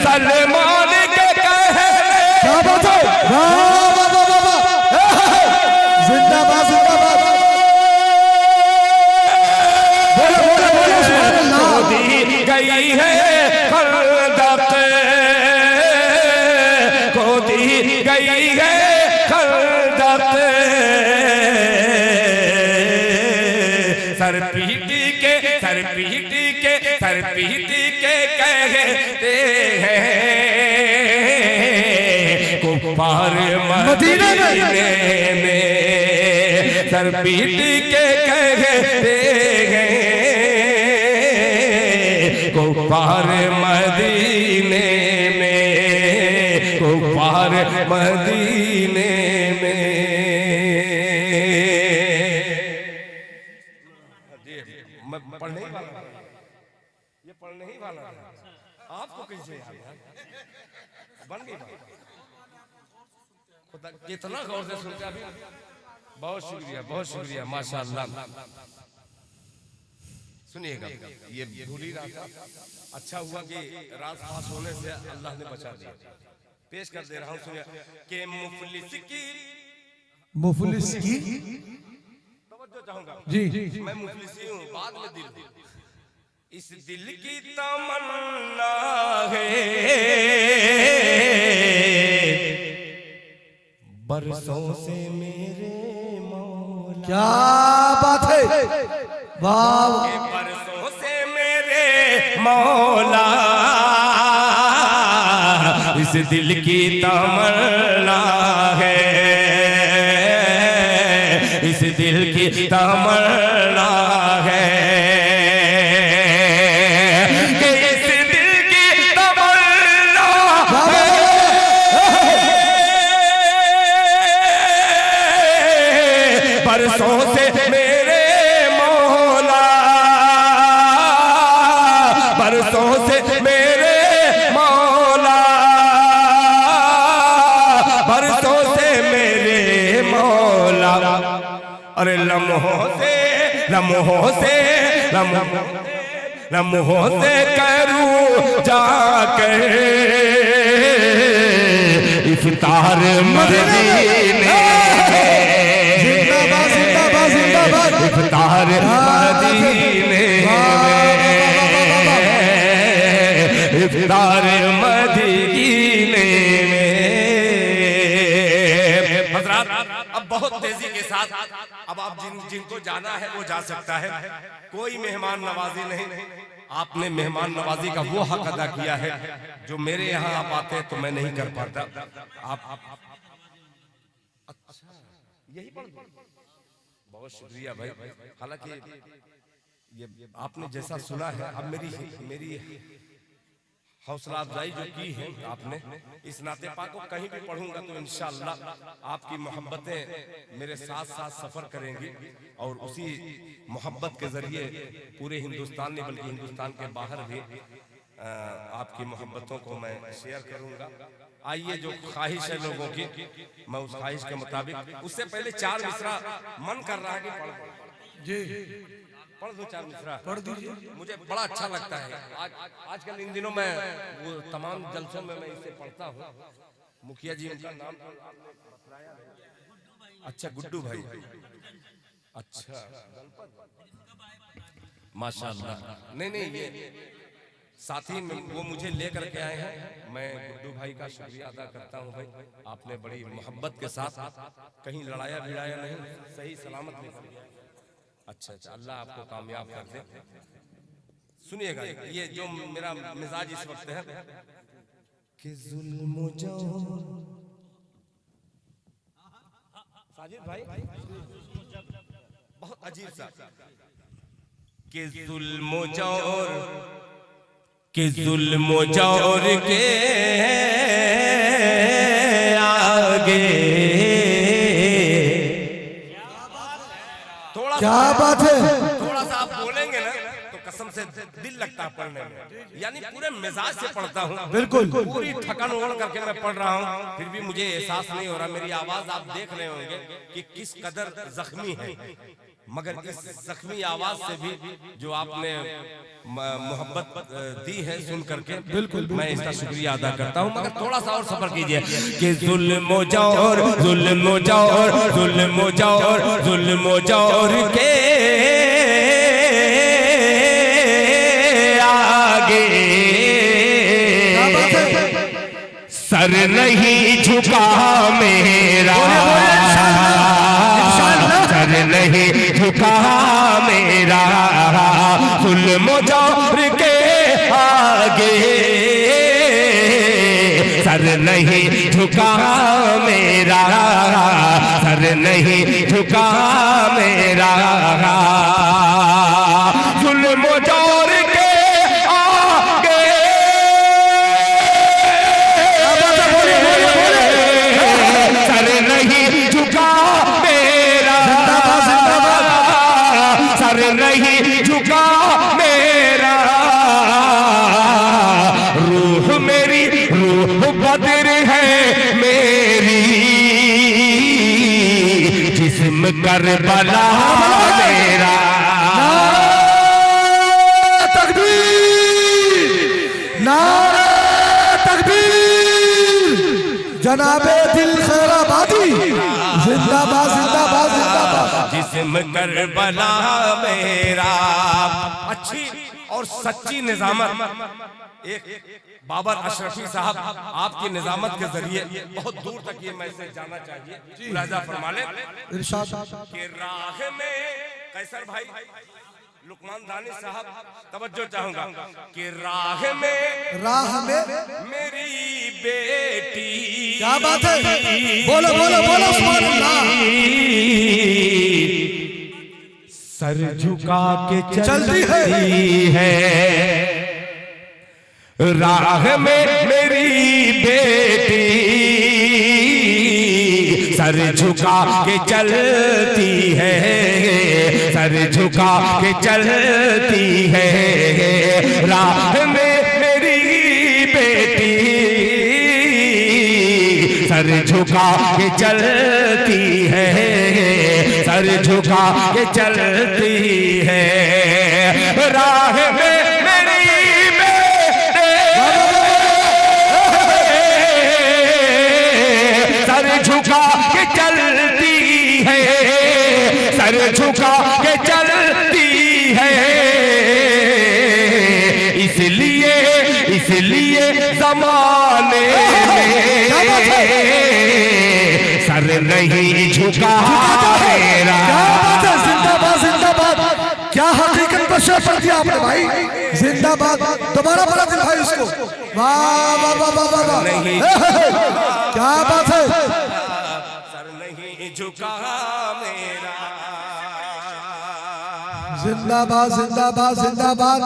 सलमान के कहने।
क्या बात है, जिंदाबाद जिंदाबाद, बोलो बोलो बोलो सुभान अल्लाह।
खोदी गई है खंदक, खोदी गई है खंदक, सर पीटी के कहते हैं कुफार मदीने में, सर पीटी के कहते हैं कुफार मदीने में, कुफार मदीने में। पढ़ने ये पढ़ने ही वाला था, आपको कैसे याद है? बन गई बात। खुदा कितना गौर से सुनते अभी। बहुत शुक्रिया माशाअल्लाह। सुनिएगा, ये भूल ही रहा था, अच्छा हुआ कि रात पास होने से अल्लाह ने बचा दिया। पेश कर दे रहा हूँ, सुनिए कि मुफलिस की तवज्जो चाहूंगा
जी।
मैं मुफलिस ही हूँ, बाद में दिल हूँ। इस दिल की तमन्ना है बरसों से मेरे मौला।
क्या बात है, वाह।
बरसों से मेरे मौला इस दिल की तमन्ना है, इस दिल की तमन्ना है कि इस दिल की तमन्ना है बरसों से मेरे मौला, बरसों से मेरे मौला, बरसों से मेरे मौला। अरे लम्हों से करूं जाकर इफ्तार मदीने,
जिंदाबाद जिंदाबाद जिंदाबाद।
इफ्तार मदीने में, इफ्तार मदीने में। हज़रात, अब बहुत तेजी के साथ अब आप जिनको जाना है वो जा सकता है, कोई मेहमान नवाजी नहीं। आपने मेहमान नवाजी का वो हक अदा किया है जो मेरे यहाँ आप आते तो मैं नहीं कर पाता। आप अच्छा यही पढ़, बहुत शुक्रिया भाई। हालांकि ये आपने जैसा सुना है, अब मेरी हौसला अफजाई जो की है आपने, इस नाते पाक को कहीं भी पढ़ूंगा तो इंशाअल्लाह आपकी मोहब्बतें मेरे साथ साथ सफर करेंगी और उसी मोहब्बत के जरिए पूरे हिंदुस्तान नहीं बल्कि हिंदुस्तान के बाहर भी आपकी मोहब्बतों को मैं शेयर करूंगा। आइए, जो ख्वाहिश है लोगों की मैं उस ख्वाहिश के मुताबिक, उससे पहले 4 मिसरा मन कर रहा है कि पढ़
जी,
पढ़ दो 4 मिसरा,
पढ़ दीजिए।
मुझे बड़ा अच्छा लगता है। आजकल इन दिनों में वो तमाम जलसों में मैं इसे पढ़ता हूँ। मुखिया जी उनका नाम अच्छा गुड्डू भाई, अच्छा माशाअल्लाह। नहीं ये साथी वो मुझे लेकर के आए हैं, मैं गुड्डू भाई का शुक्रिया अदा करता हूं। भाई आपने बड़ी मोहब्बत के साथ, कहीं लड़ाया भिड़ाया नहीं, सही सलामत लेकर गया। अच्छा, अल्लाह आपको कामयाब कर दे। सुनिएगा, ये जो मेरा मिजाज इस वक्त है कि जुल्म साजिद भाई बहुत अजीब सा कि जुल्म जौर के आगे
क्या बात है।
थोड़ा सा आप बोलेंगे ना तो कसम से दिल लगता है पढ़ने में, यानी पूरे मिजाज से पढ़ता हूँ।
बिल्कुल
पूरी थकान ओढ़ करके मैं पढ़ रहा हूँ, फिर भी मुझे एहसास नहीं हो रहा। मेरी आवाज आप देख रहे होंगे कि किस कदर जख्मी है, मगर इस जख्मी आवाज से भी जो आपने मोहब्बत दी है सुन करके, बिल्कुल मैं इसका शुक्रिया अदा करता हूँ। मगर थोड़ा सा और सफर कीजिए कि जुल्म जौर के आगे सर नहीं झुका मेरा, सर नहीं झुका मेरा, जुल्म जौर के आगे सर नहीं झुका मेरा, सर नहीं झुका मेरा, जुल्म जौर के आगे सर नहीं झुका मेरा, सर नहीं झुका मेरा, करबला मेरा।
तकबीर, नारे तकबीर, जनाबे दिल खैराबादी जिंदाबाद जिंदाबाद जिंदाबाद।
जिस्म करबला मेरा। अच्छी और सच्ची निजामत एक बाबर अशरफी साहब आपकी निजामत के जरिए बहुत दूर तक ये मैसेज जाना चाहिए। मुलाजा फरमा ले कि राह में कैसर भाई लुकमान दानी साहब तवज्जो चाहूंगा कि राह में मेरी बेटी।
क्या बात है, बोलो बोलो बोलो सुभान अल्लाह।
सर झुका के
चलती
है राह में मेरी बेटी, सर झुका के चलती है, सर झुका के चलती है। राह में मेरी बेटी सर झुका के चलती है, सर झुका के चलती है। राह में मेरी सर झुका के चलती है, सर झुका के चलती है। इसलिए जमाने में सर नहीं झुका मेरा।
जिंदाबाद जिंदाबाद, क्या हकीकत पर शेर पढ़ दिया आपने भाई, जिंदाबाद। दोबारा पढ़ा दिल भाई इसको, वाह वाह वाह वाह वाह, क्या बात है।
सर नहीं झुका मेरा।
जिंदाबाद जिंदाबाद जिंदाबाद।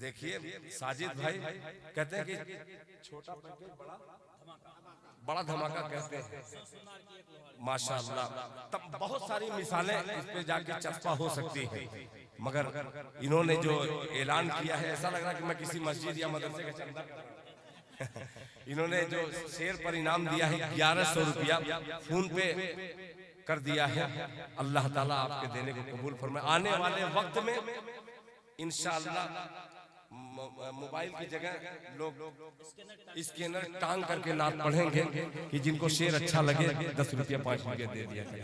देखिए साजिद भाई कहते हैं कि छोटा बड़ा धमाका कहते हैं। माशाअल्लाह, तब बहुत सारी मिसालें इस पे जाके चस्पा हो सकती है, मगर इन्होंने जो ऐलान किया है ऐसा लग रहा है कि मैं किसी मस्जिद या मदरसे का चंदा। इन्होंने जो शेर पर इनाम दिया है 1100 रुपया फोन पे कर दिया है। अल्लाह ताला आपके देने को कबूल फरमाए। आने वाले वक्त में इंशाअल्लाह मोबाइल की जगह लोग स्कैनर टांग करके नात पढ़ेंगे कि जिनको शेर अच्छा लगे 10 रुपया 5 रुपया दे दिया जाए।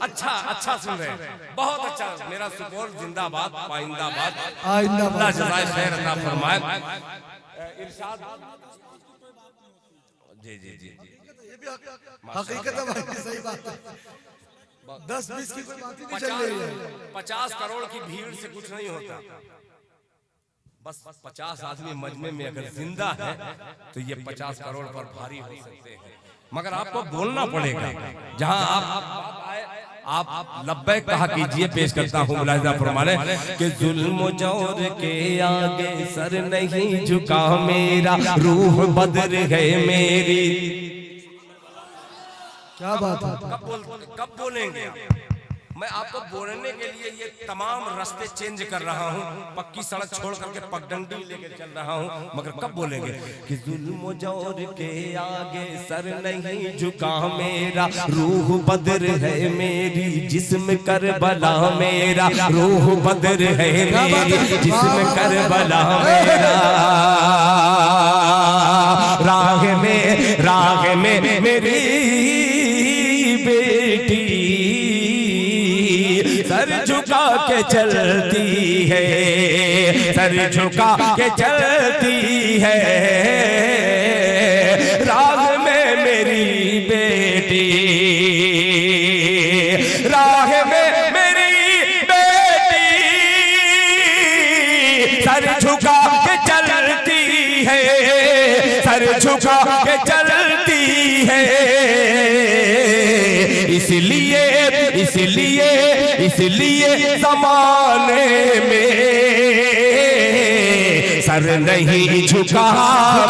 अच्छा अच्छा सुन रहे हैं, बहुत अच्छा। मेरा सुपौल जिंदाबाद, पाइंदाबाद, अल्लाह जज़ाए खैर अता फरमाए। इरशाद जी जी जी,
हकीकत है भाई, सही बात है। 10-20 की कोई बात ही नहीं चल रही है।
50 करोड़ की भीड़ से कुछ नहीं होता। बस 50 आदमी मजमे में अगर जिंदा है तो ये 50 करोड़ पर भारी हो सकते हैं, मगर आपको बोलना पड़ेगा। जहां आप लब्बैक कहा कीजिए। पेश करता हूँ मुलाहिजा फरमाने कि जुल्म जौर के आगे सर नहीं झुका मेरा, रूह बदर है मेरी।
क्या बात है।
कब बोलेंगे? मैं आपको बोलने के लिए ये तमाम रास्ते चेंज कर रहा हूँ, पक्की सड़क छोड़ करके पगडंडी लेकर चल रहा हूँ, मगर कब बोलेंगे कि जुल्म जौर के आगे सर नहीं झुका मेरा, रूह बदर है मेरी, जिस्म करबला मेरा, रूह बदर है मेरी, जिस्म करबला मेरा। राह में मेरी बेटी सर झुका के चलती है, सर झुका के चलती है। राह में मेरी बेटी, राह में मेरी बेटी सर झुका के चलती है, सर झुका के चलती है। इसलिए ज़माने में सर नहीं झुका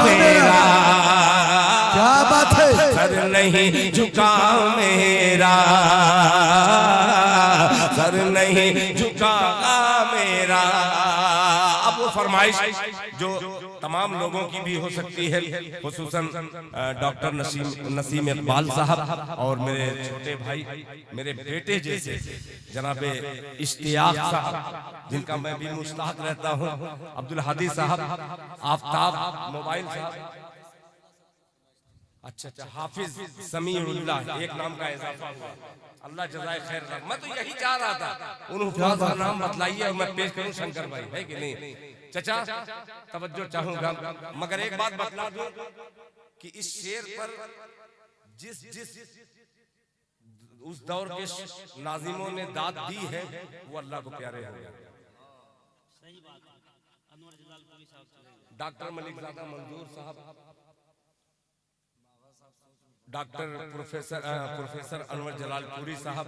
मेरा।
क्या बात है।
सर नहीं झुका मेरा, सर नहीं झुका मेरा। अब वो फरमाइश जो तमाम लोगों की भी हो सकती है, खुसूसन डॉक्टर नसीम इकबाल साहब और मेरे छोटे भाई, मेरे बेटे जैसे जनाबे इश्तियाक साहब, जिनका मैं भी मुश्ताक रहता हूँ, अब्दुल हादी साहब, आफ्ताब मोबाइल साहब, अच्छा हाफिज समीउल्लाह, एक नाम का इजाफा हुआ, अल्लाह जज़ाए खैर। मैं तो यही चाह रहा था, उन हुफ़ाज़ का नाम बतलाइए और मैं पेश करूं शंकर भाई, है कि नहीं? चचा तवज्जो चाहूंगा, मगर एक बात बतला दूं कि इस शेर पर जिस उस दौर के नाज़िमों ने दाद दी है वो अल्लाह को प्यारे हो गए। डॉक्टर मलिक ज़ादा मंजूर साहब, डॉक्टर प्रोफेसर अनवर जलालपुरी साहब,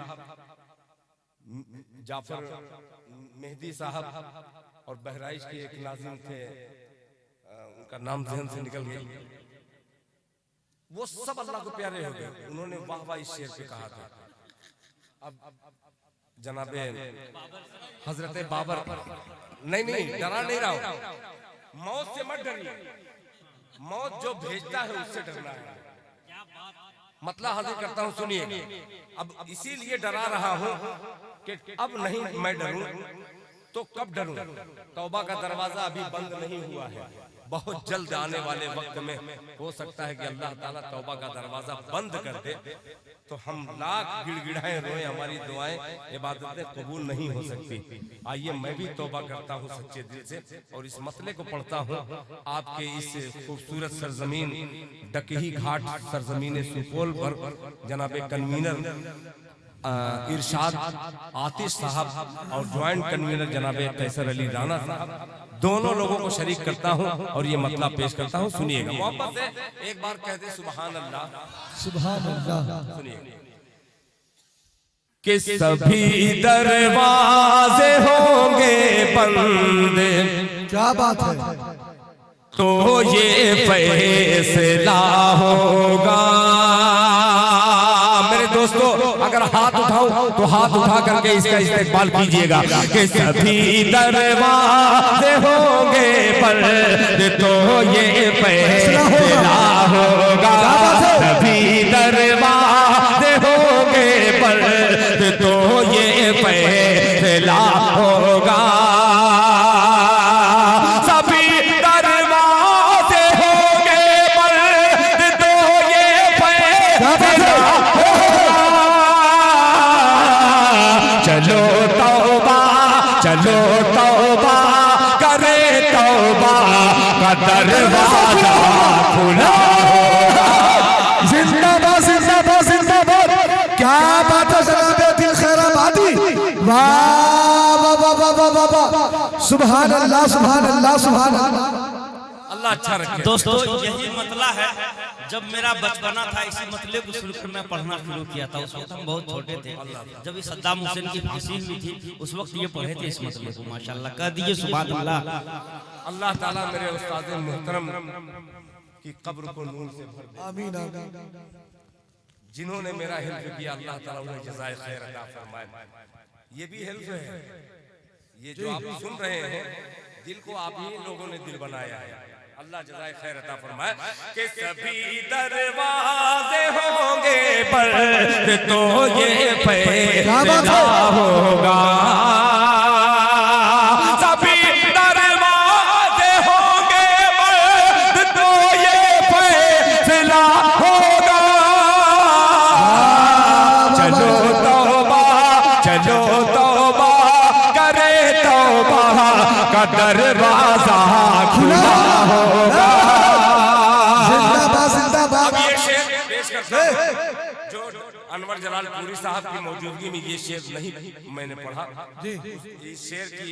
जाफर मेहदी साहब और बहराइच के एक नाज़िम थे, उनका नाम ज़हन से निकल गया, वो सब अल्लाह को प्यारे हो गए। उन्होंने वाह वाह इस शेर पे कहा था। अब जनाबे हजरत बाबर, नहीं डरा नहीं रहा हूं, मौत से मत डरिए, मौत जो भेजता है उससे डरना है। मतलब हाजिर करता हूं, सुनिए। अब इसीलिए डरा रहा हूं कि अब नहीं मैं डरूं तो कब डरूं? तौबा का दरवाजा अभी बंद नहीं हुआ है, बहुत जल्द आने वाले वक्त में हो सकता है कि अल्लाह ताला तौबा का दरवाजा बंद कर दे, तो हम लाख गिड़गिड़ाएं रोए, हमारी दुआएं इबादतें कबूल नहीं हो सकती। आइए मैं भी तौबा करता हूँ सच्चे दिल से और इस मसले को पढ़ता हूँ। आपके इस खूबसूरत सरजमीन डकही घाट सरजमीन सुपौल पर जनाबे कन्वीनर इरशाद आतिश साहब और ज्वाइंट कन्वीनर जनाबे कैसर अली राना साहब, दोनों लोगों को शरीक करता हूं और ये मतलब पेश करता हूं। सुनिएगा मोहब्बत से, एक बार कहते सुभान अल्लाह,
सुभान अल्लाह।
सुनिए कि सभी दरवाजे होंगे बंद,
क्या बात है,
तो ये फैसला होगा। मेरे दोस्तों, अगर हाथ उठाऊं तो हाथ उठा करके इसका इस्तेमाल कीजिएगा कि सभी दरवाजे होंगे बंद, तो ये फैसला होगा। सभी दरवाजे होंगे बंद, तो ये फैसला होगा। चलो तौबा, चलो तौबा करे, तौबा का दरवाजा खुला होगा।
जिंदाबाद जिंदाबाद जिंदाबाद, क्या बात है जनाबे दिल खैराबादी, वाह वाह वाह वाह वाह वाह, सुभान अल्लाह सुभान अल्लाह सुभान अल्लाह।
अल्लाह अच्छा रखे।
दोस्तों यही मतला है, जब मेरा बचपना था इसी मतले को सुनकर मैं पढ़ना शुरू किया था। उस वक्त हम बहुत छोटे थे, जब इस सद्दाम हुसैन की फांसी हुई थी उस वक्त ये पढ़े थे इस मतले को। माशाल्लाह कह दिए सुभान अल्लाह।
अल्लाह ताला मेरे उस्ताद मोहतरम की कब्र को नूर से भर दे,
आमीन आमीन।
जिन्होंने मेरा हेल्प किया अल्लाह ताला उन्हें जज़ाए खैर अता फरमाए। ये भी हेल्प है, ये जो आप सुन रहे हैं दिल को आप ही लोगों ने दिल बनाया है। अल्लाह जज़ाए खैर अता फरमाए कि सभी दरवाजे होंगे बंद, तो ये फैसला होगा। सभी दरवाजे होंगे बंद, तो ये फैसला होगा। चलो तौबा, चलो तौबा करे, तौबा का दरवाजा खुला होगा।
जिंदाबाद जिंदाबाद।
अब ये शेर पेश करते हैं जो अनवर जलालपुरी साहब की मौजूदगी में ये शेर नहीं मैंने पढ़ा। इस शेर की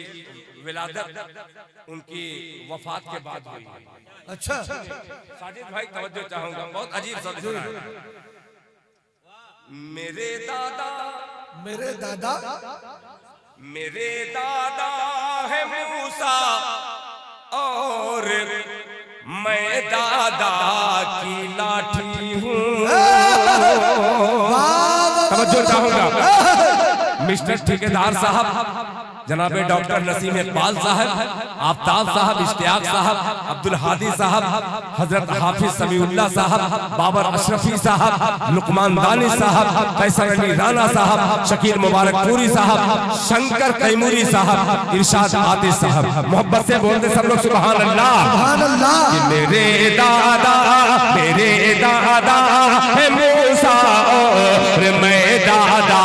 विलादत उनकी वफात के बाद हुई।
अच्छा
साजिद भाई तवज्जो चाहूंगा, बहुत अजीब सा सुना है। मेरे दादा,
मेरे दादा,
मेरे दादा है मूसा और मैं दादा की लाठी हूँ। तवज्जो चाहूंगा मिस्टर ठेकेदार साहब, जनाबे डॉक्टर नसीम इकबाल साहब, आफ्ताब साहब, इश्तियाक साहब, अब्दुल हादी साहब, हजरत हाफिज समीउल्लाह साहब, बाबर अशरफी साहब, लुकमान दानी साहब, कैसर अली राना साहब, शकील मुबारक पूरी साहब, शंकर कैमूरी साहब, इरशाद आतिश साहब। मोहब्बत से बोलते सब लोग सुभान अल्लाह।
सुभान अल्लाह।
मेरे दादा है मूसा और मैं दादा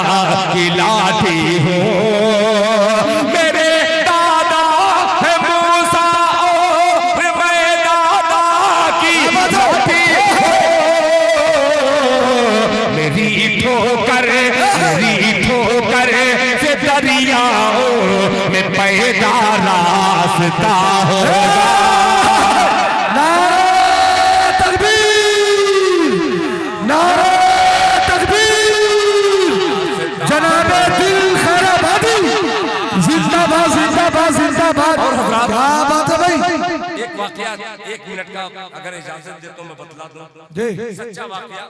की लाठी हूँ। मेरे दादा है मूसा और मैं दादा की लाठी हूँ। मेरी ठोकर से दरियाओं में पैदा रास्ता होगा।
जनाबे दिल खैराबादी जिंदाबाद जिंदाबाद जिंदाबाद। क्या बात है भाई।
एक वाकया 1 मिनट का अगर इजाजत दे तो मैं बतला दूं।
जी।
सच्चा वाकया।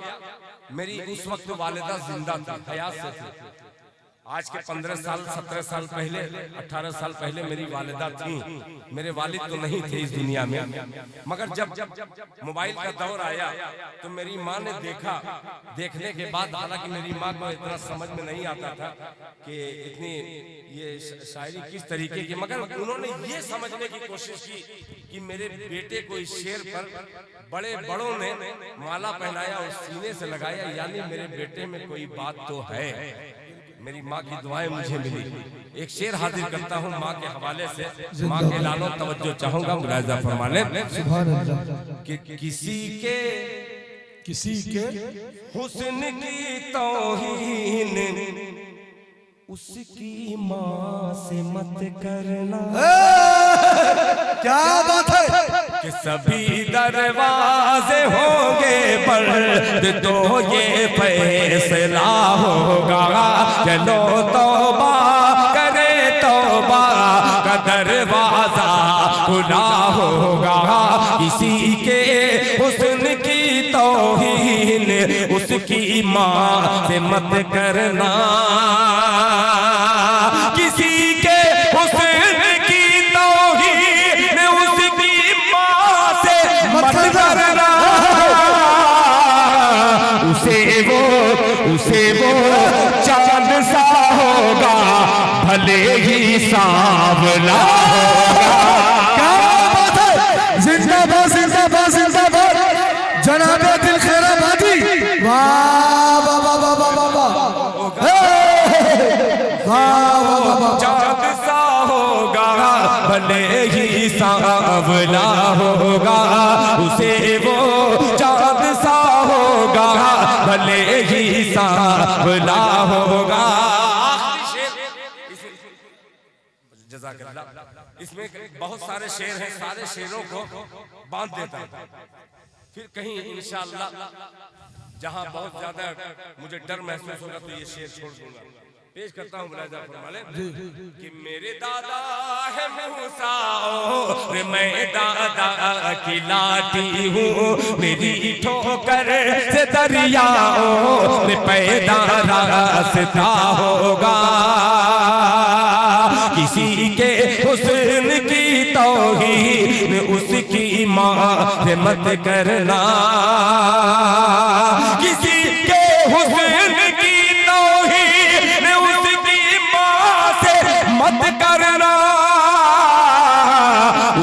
मेरी उस वक्त वालिदा जिंदा थी, हयात से थी। आज के 15 साल 17 साल पहले 18 साल पहले मेरी वालिदा थी। मेरे वालिद तो नहीं थे इस दुनिया में, मगर जब मोबाइल का दौर आया तो मेरी माँ ने देखा। देखने के बाद हालांकि मेरी माँ को इतना समझ में नहीं आता था कि इतनी ये शायरी किस तरीके की, मगर उन्होंने ये समझने की कोशिश की कि मेरे बेटे को इस शेर पर बड़ों ने माला पहनाया और सीने से लगाया, यानी मेरे बेटे में कोई बात तो है। मेरी माँ की दुआएं मुझे मिली। एक शेर हाजिर करता हूँ माँ के हवाले से। माँ के लालो तवज्जो चाहूंगा, मुलाहिजा फरमा लें।
सुभान अल्लाह।
कि किसी के हुस्न की तौहीन उसकी माँ से मत करना।
क्या बात है।
कि सभी दरवाजे होंगे बंद तो ये फैसला होगा। चलो तौबा करे, तौबा का दरवाजा खुला होगा। किसी के हुस्न की तौहीन उसकी माँ से मत करना। किसी के हुस्न की तौहीन उसकी माँ से मत करना। उसे वो चांद सा होगा, भले ही सांवला होगा।
क्या बात है। जिंदाबाद जिंदाबाद जिंदाबाद जनाबे दिल खैराबादी। वाह वाह वाह वाह वाह वाह वाह।
चांद सा होगा, भले ही सांवला होगा। उसे वो चांद सा होगा, भले ही सांवला होगा। जज़ाकल्लाह। इसमें बहुत सारे शेर हैं, सारे शेरों को बांध देता है। फिर कहीं इंशाअल्लाह जहां बहुत ज्यादा मुझे डर महसूस होगा तो ये शेर छोड़ दूंगा। पेश करता हूँ मुलाहिजा फरमा लें कि मेरे दादा है मूसा और मैं दादा की लाठी हूँ। मेरी ठोकर से दरियाओं में पैदा रास्ता होगा। किसी के हुस्न की तौहीन उसकी माँ से मत करना। किसी के हुस्न की तौहीन उसकी माँ से मत करना।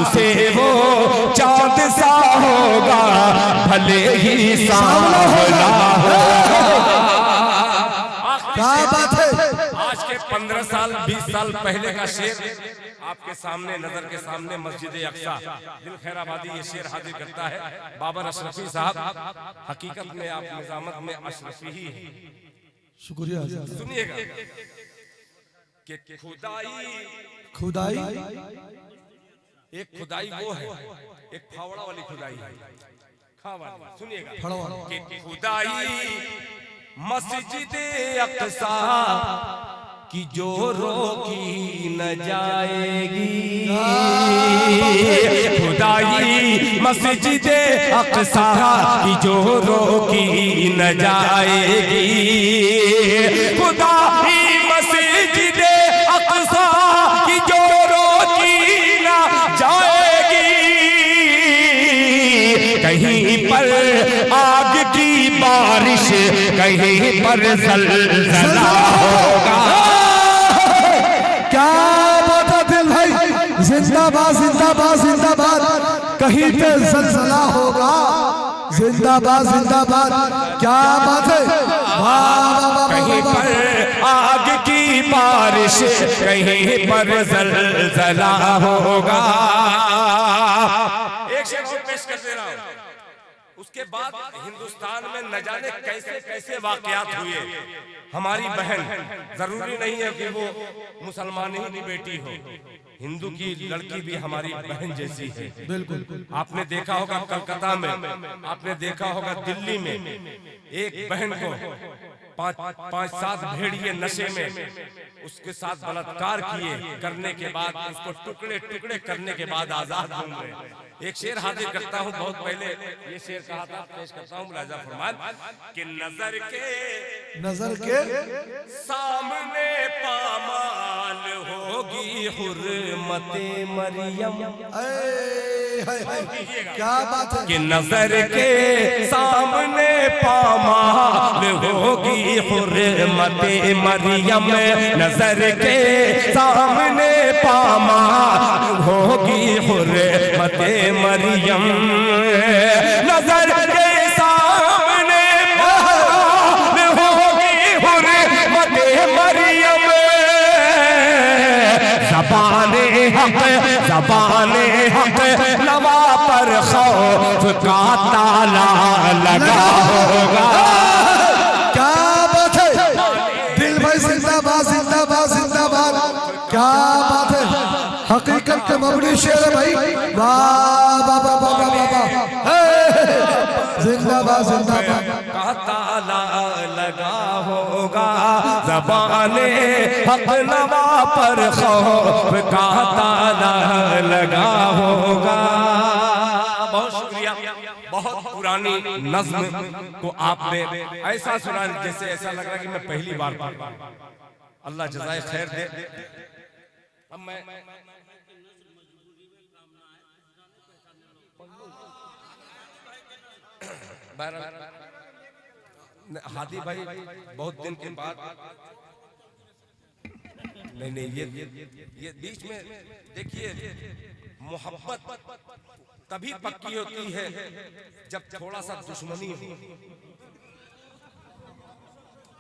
उसे वो चांद सा होगा, भले ही सांवला होगा।
क्या बात है।
आज के 15 साल 20 साल पहले का शेर आपके सामने, नजर के सामने मस्जिद अक्सा दिल खैराबादी ये शेर हाजिर करता है। बाबर अशरफी साहब, हकीकत में आप निजामत में अशरफी ही है।
शुक्रिया।
सुनिएगा कि
खुदाई
एक खुदाई वो है, एक फावड़ा वाली खुदाई है। सुनिएगा कि खुदाई मस्जिद अक्सा की जो रोकी न जाएगी। खुदाई मस्जिद अक्सा की जो रोकी न जाएगी। खुदाई मस्जिद अक्सा कहीं पर ज़लज़ला होगा।
क्या बात है दिल भाई, जिंदाबाद जिंदाबाद जिंदाबाद, कहीं पे ज़लज़ला होगा, जिंदाबाद जिंदाबाद, क्या बात है,
कहीं पर आग की बारिश, कहीं पर ज़लज़ला होगा। एक शेर और पेश कर दे रहा हूं। उसके बाद हिंदुस्तान में न जाने कैसे कैसे वाकयात हुए। हमारी बहन, जरूरी नहीं है कि वो मुसलमान ही की बेटी हो, हिंदू की लड़की भी हमारी बहन जैसी है।
बिल्कुल।
आपने देखा होगा कलकत्ता में, आपने देखा होगा दिल्ली में, एक बहन को पांच सात भेड़िए नशे में उसके साथ बलात्कार किए, करने के बाद उसको टुकड़े टुकड़े करने के बाद आजाद घूम रहे। एक शेर हाजिर करता हूं, बहुत पहले ये शेर कहा था, पेश करता हूं। मुलाजा फरमान कि नजर के सामने पामाल होगी हुर्मते मरियम।
क्या बात है,
कि नजर के सामने पामाल होगी हुर्मते मरियम, नजर के सामने पामाल होगी हुर्मते मरियम, नजर के सामने पामाल होगी हुर्मते मरियम। ज़बाने हक नवा पर खौफ का ताला लगा होगा।
क्या बात है दिल भाई, जिंदाबाद जिंदाबाद जिंदाबाद, क्या बात है, हकीकत के मबनी शेर है भाई, वाह वाह वाह वाह वाह, जिंदाबाद जिंदाबाद,
का ताला लगा होगा। ज़बाने हक नवा पर खौफ का ताला लगा होगा। बहुत शुक्रिया। बहुत पुरानी नज़्म को आपने ऐसा सुना जैसे ऐसा लग रहा कि मैं पहली बार पढ़ रहा हूं। अल्लाह जज़ाए खैर दे। अब मैं हादी भाई बहुत दिन के बाद, नहीं ये बीच में देखिए, मोहब्बत तभी पक्की होती है जब थोड़ा सा दुश्मनी हो।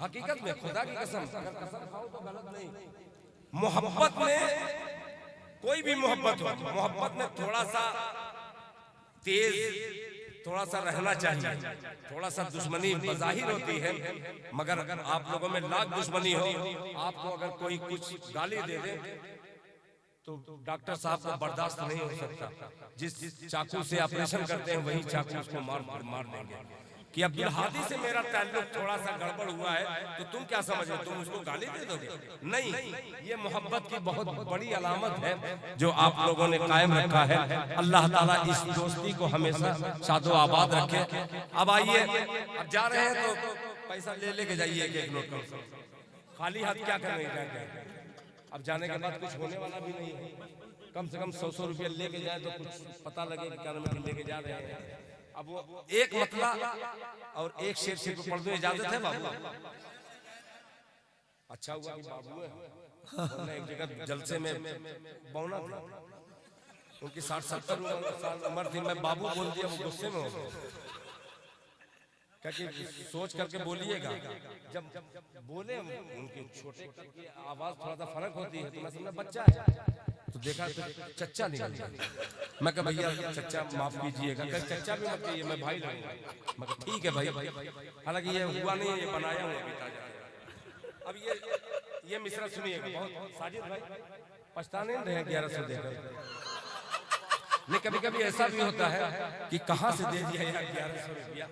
हकीकत में खुदा की कसम, अगर कसम खाओ तो गलत नहीं। मोहब्बत में कोई भी मोहब्बत हो, मोहब्बत में थोड़ा सा तेज थोड़ा सा रहना चाहिए। थोड़ा सा दुश्मनी बज़ाहिर होती है, मगर अगर आप लोगों में लाख दुश्मनी हो, आपको अगर कोई कुछ गाली दे दे तो डॉक्टर साहब को बर्दाश्त नहीं हो सकता। जिस चाकू से ऑपरेशन करते हैं वही चाकू उसको मार देंगे। कि अब्दुल हादी से मेरा ताल्लुक थोड़ा सा गड़बड़ हुआ है तो तुम क्या समझो, तुम उसको गाली दे दोगे? नहीं, ये मोहब्बत की बहुत बड़ी अलामत है जो आप लोगों ने कायम रखा है। अल्लाह ताला इस दोस्ती को हमेशा शादो आबाद रखे। अब आइए, अब जा रहे हैं तो पैसा लेके जाइए एक नोट, खाली हाथ क्या करने जाएंगे? अब जाने के बाद कुछ होने वाला भी नहीं है। कम से कम 100 रुपया लेके जाए तो कुछ पता लगे कि क्या लेके जा रहे हैं। अब वो एक मतला और एक शेर को पढ़ दो, इजाजत है बाबू? अच्छा हुआ कि बाबू है, एक जगह जलसे में बौना था, उनकी 60-70 साल उम्र थी, मैं बाबू बोल दिया, वो गुस्से में हो गए। कि सोच करके बोलिएगा, जब बोले उनके छोटे की आवाज थोड़ा सा फर्क होती है तो मैं समझा बच्चा है, तो देखा तो चच्चा निकल गया। मैं कहा भैया चच्चा माफ कीजिएगा, चच्चा भी मत कहिए, मैं भाई लगूंगा। मैं कहा ठीक है भाई, हालांकि ये हुआ नहीं, ये बनाया हुआ पिता जा। अब ये मिसरा सुनिएगा, बहुत साजिद भाई पछताने रहे 1100 देकर। नहीं, कभी कभी ऐसा भी होता है कि कहां से दे दिया यार 1100 रुपया।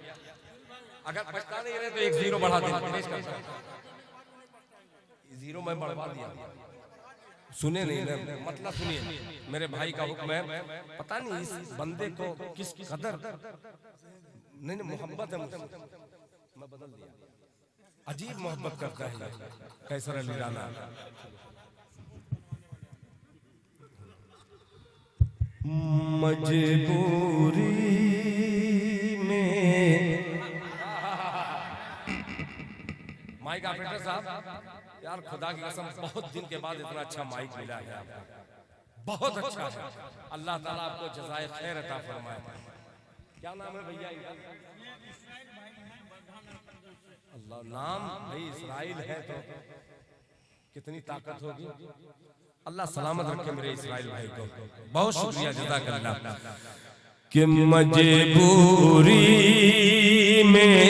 अगर पछता नहीं रहे तो एक 0 बढ़ा देना, 0 मैं बढ़वा दिया। सुने नहीं ना, मतलब सुनिए, मेरे भाई का हुक्म है। पता नहीं इस बंदे को किस कदर नहीं मोहब्बत है मुझसे, मैं बदल दिया। अजीब मोहब्बत करता है कैसर अली राना। मजबूरी में माइक ऑपरेटर साहब, यार खुदा की कसम बहुत दिन के बाद इतना अच्छा माइक मिला है आपको, बहुत अच्छा है। अल्लाह ताला आपको जज़ाए खैर अता फरमाए। क्या नाम है भैया इनका? अल्लाह, नाम भाई इस्राइल है तो कितनी ताकत होगी। अल्लाह सलामत रखे मेरे इस्राइल भाई को। बहुत शुक्रिया, जज़ाकल्लाह। कि मजबूरी में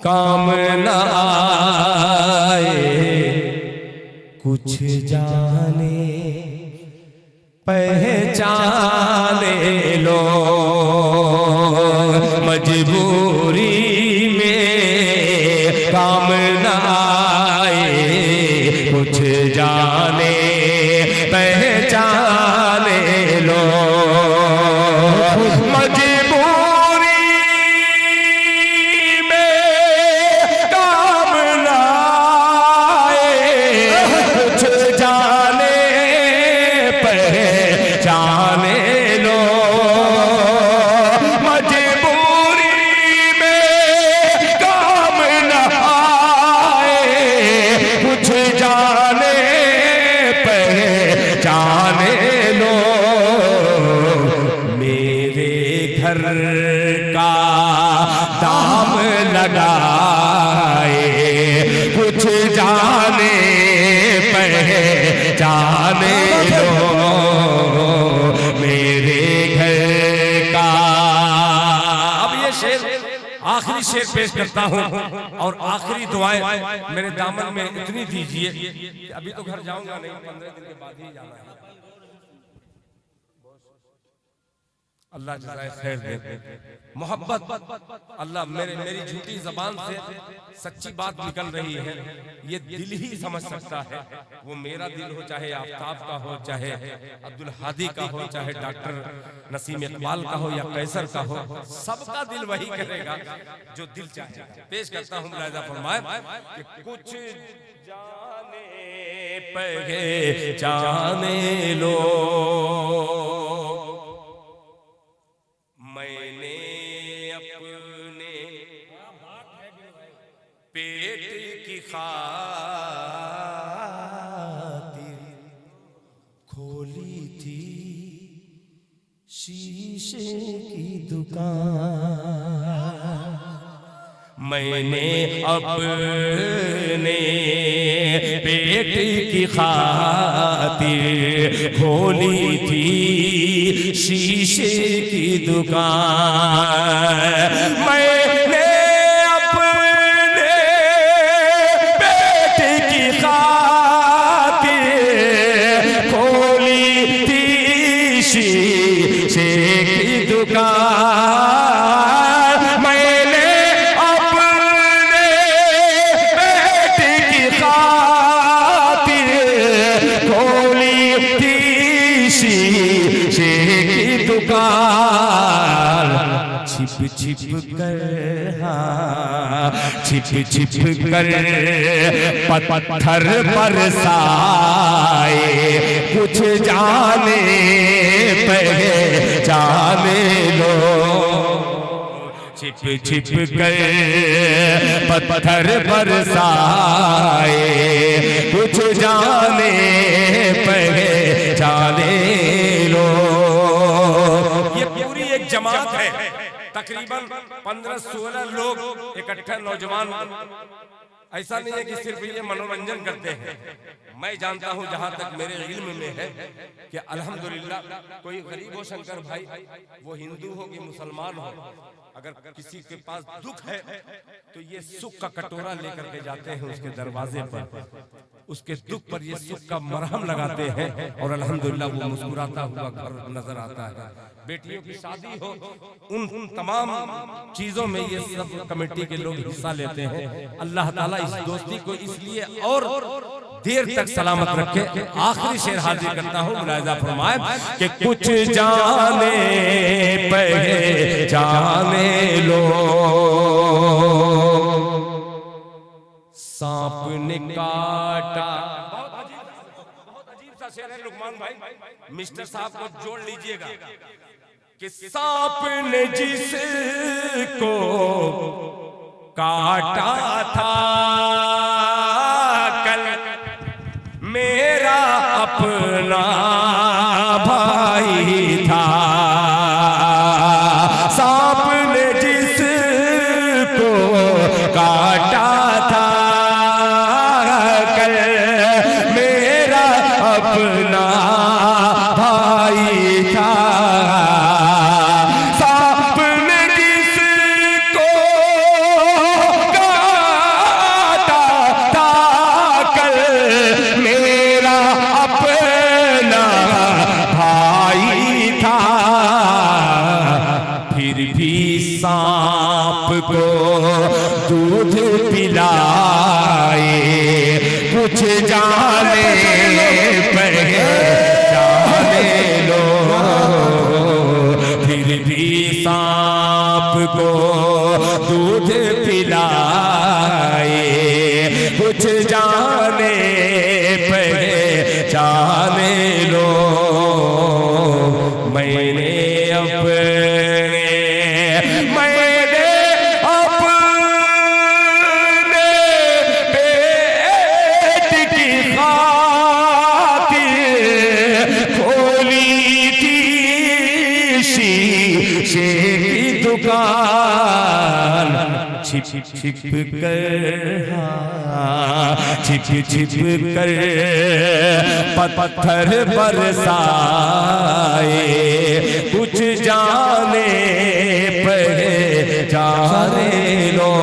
काम न आए, कुछ जाने पहचाने लो। मजबूरी में काम न आए, कुछ जाने पहचाने लो। मजबूरी में काम न आए, कुछ जाने पहचाने लो। मजबूरी में काम न आए, कुछ जाने पहचाने लो। मेरे घर का दाम लगाए, कुछ जाने पहचाने लो। मेरे घर का, अब ये शेर आखिरी शेर पेश करता हूँ और आखिरी दुआएं मेरे दामन में इतनी दीजिए कि अभी तो घर जाऊंगा नहीं, 15 दिन के बाद ही जाना है। अल्लाह जज़ाए खैर दे। मोहब्बत अल्लाह मेरी झूठी जबान से सच्ची बात निकल रही है, ये दिल ही समझ सकता है। वो मेरा दिल हो, चाहे आफ्ताब का हो, चाहे अब्दुल हादी का हो, चाहे डॉक्टर नसीम इकबाल का हो या कैसर का हो, सबका दिल वही करेगा जो दिल चाहे। पेश करता हूँ मुलाहिज़ा फरमाए कि कुछ जाने पहचाने लो। मैंने अपने पेट की खातिर खोली थी शीशे की दुकान। मैंने अपने पेट की खातिर खोली थी शीशे की दुकान। मैंने अपने पेट की खातिर खोली थी शीशे की दुकान। मैंने अपने पेट की खातिर खोली थी शीशे की दुकान। छिप छिप कर, हाँ छिप छिप कर पत्थर बरसाए, कुछ जाने पहचाने लो। छिप छिप कर पत्थर बरसाए, कुछ जाने पहचाने लो। ये पूरी एक जमात है, तकरीबन 15-16 लोग इकट्ठे नौजवान। ऐसा नहीं है कि सिर्फ ये मनोरंजन करते हैं। मैं जानता हूं जहां तक मेरे इल्म में है कि अल्हम्दुलिल्लाह कोई गरीब हो शंकर भाई, वो हिंदू हो कि मुसलमान हो, अगर किसी के पास दुख है तो ये सुख का कटोरा लेकर के जाते हैं उसके दरवाजे पर, उसके दुख पर ये सुख का मरहम लगाते हैं और अल्हम्दुलिल्लाह वो मुस्कुराता हुआ घर नजर आता है। बेटियों की शादी हो, उन तमाम चीजों में ये सब कमेटी के लोग हिस्सा लेते हैं। अल्लाह ताला इस दोस्ती को इसलिए और देर तक सलामत रखे। आखिरी शेर हाजिर करता हूँ, मुलाहिज़ा फरमाए कि कुछ जाने पहचाने लो। सांप ने काटा, बहुत अजीब सा शेर है लुकमान भाई, मिस्टर साहब को जोड़ लीजिएगा कि सांप ने जिसको काटा था कल मेरा अपना भाई था। सांप ने जिसको काटा था कल मेरा अपना भाई था। सांप ने जिसको काटा था कल मेरा अपना भाई था। फिर भी सांप को दूध पिलाए कुछ जाने पहचाने लो। फिर भी सांप को दूध पिलाए कुछ जाने पहचाने लो। मैंने पेट की खातिर खोली थी शीशे की दुकान। छिप छिप कर छिप छिप कर पत्थर बरसाए कुछ जाने पहचाने लो।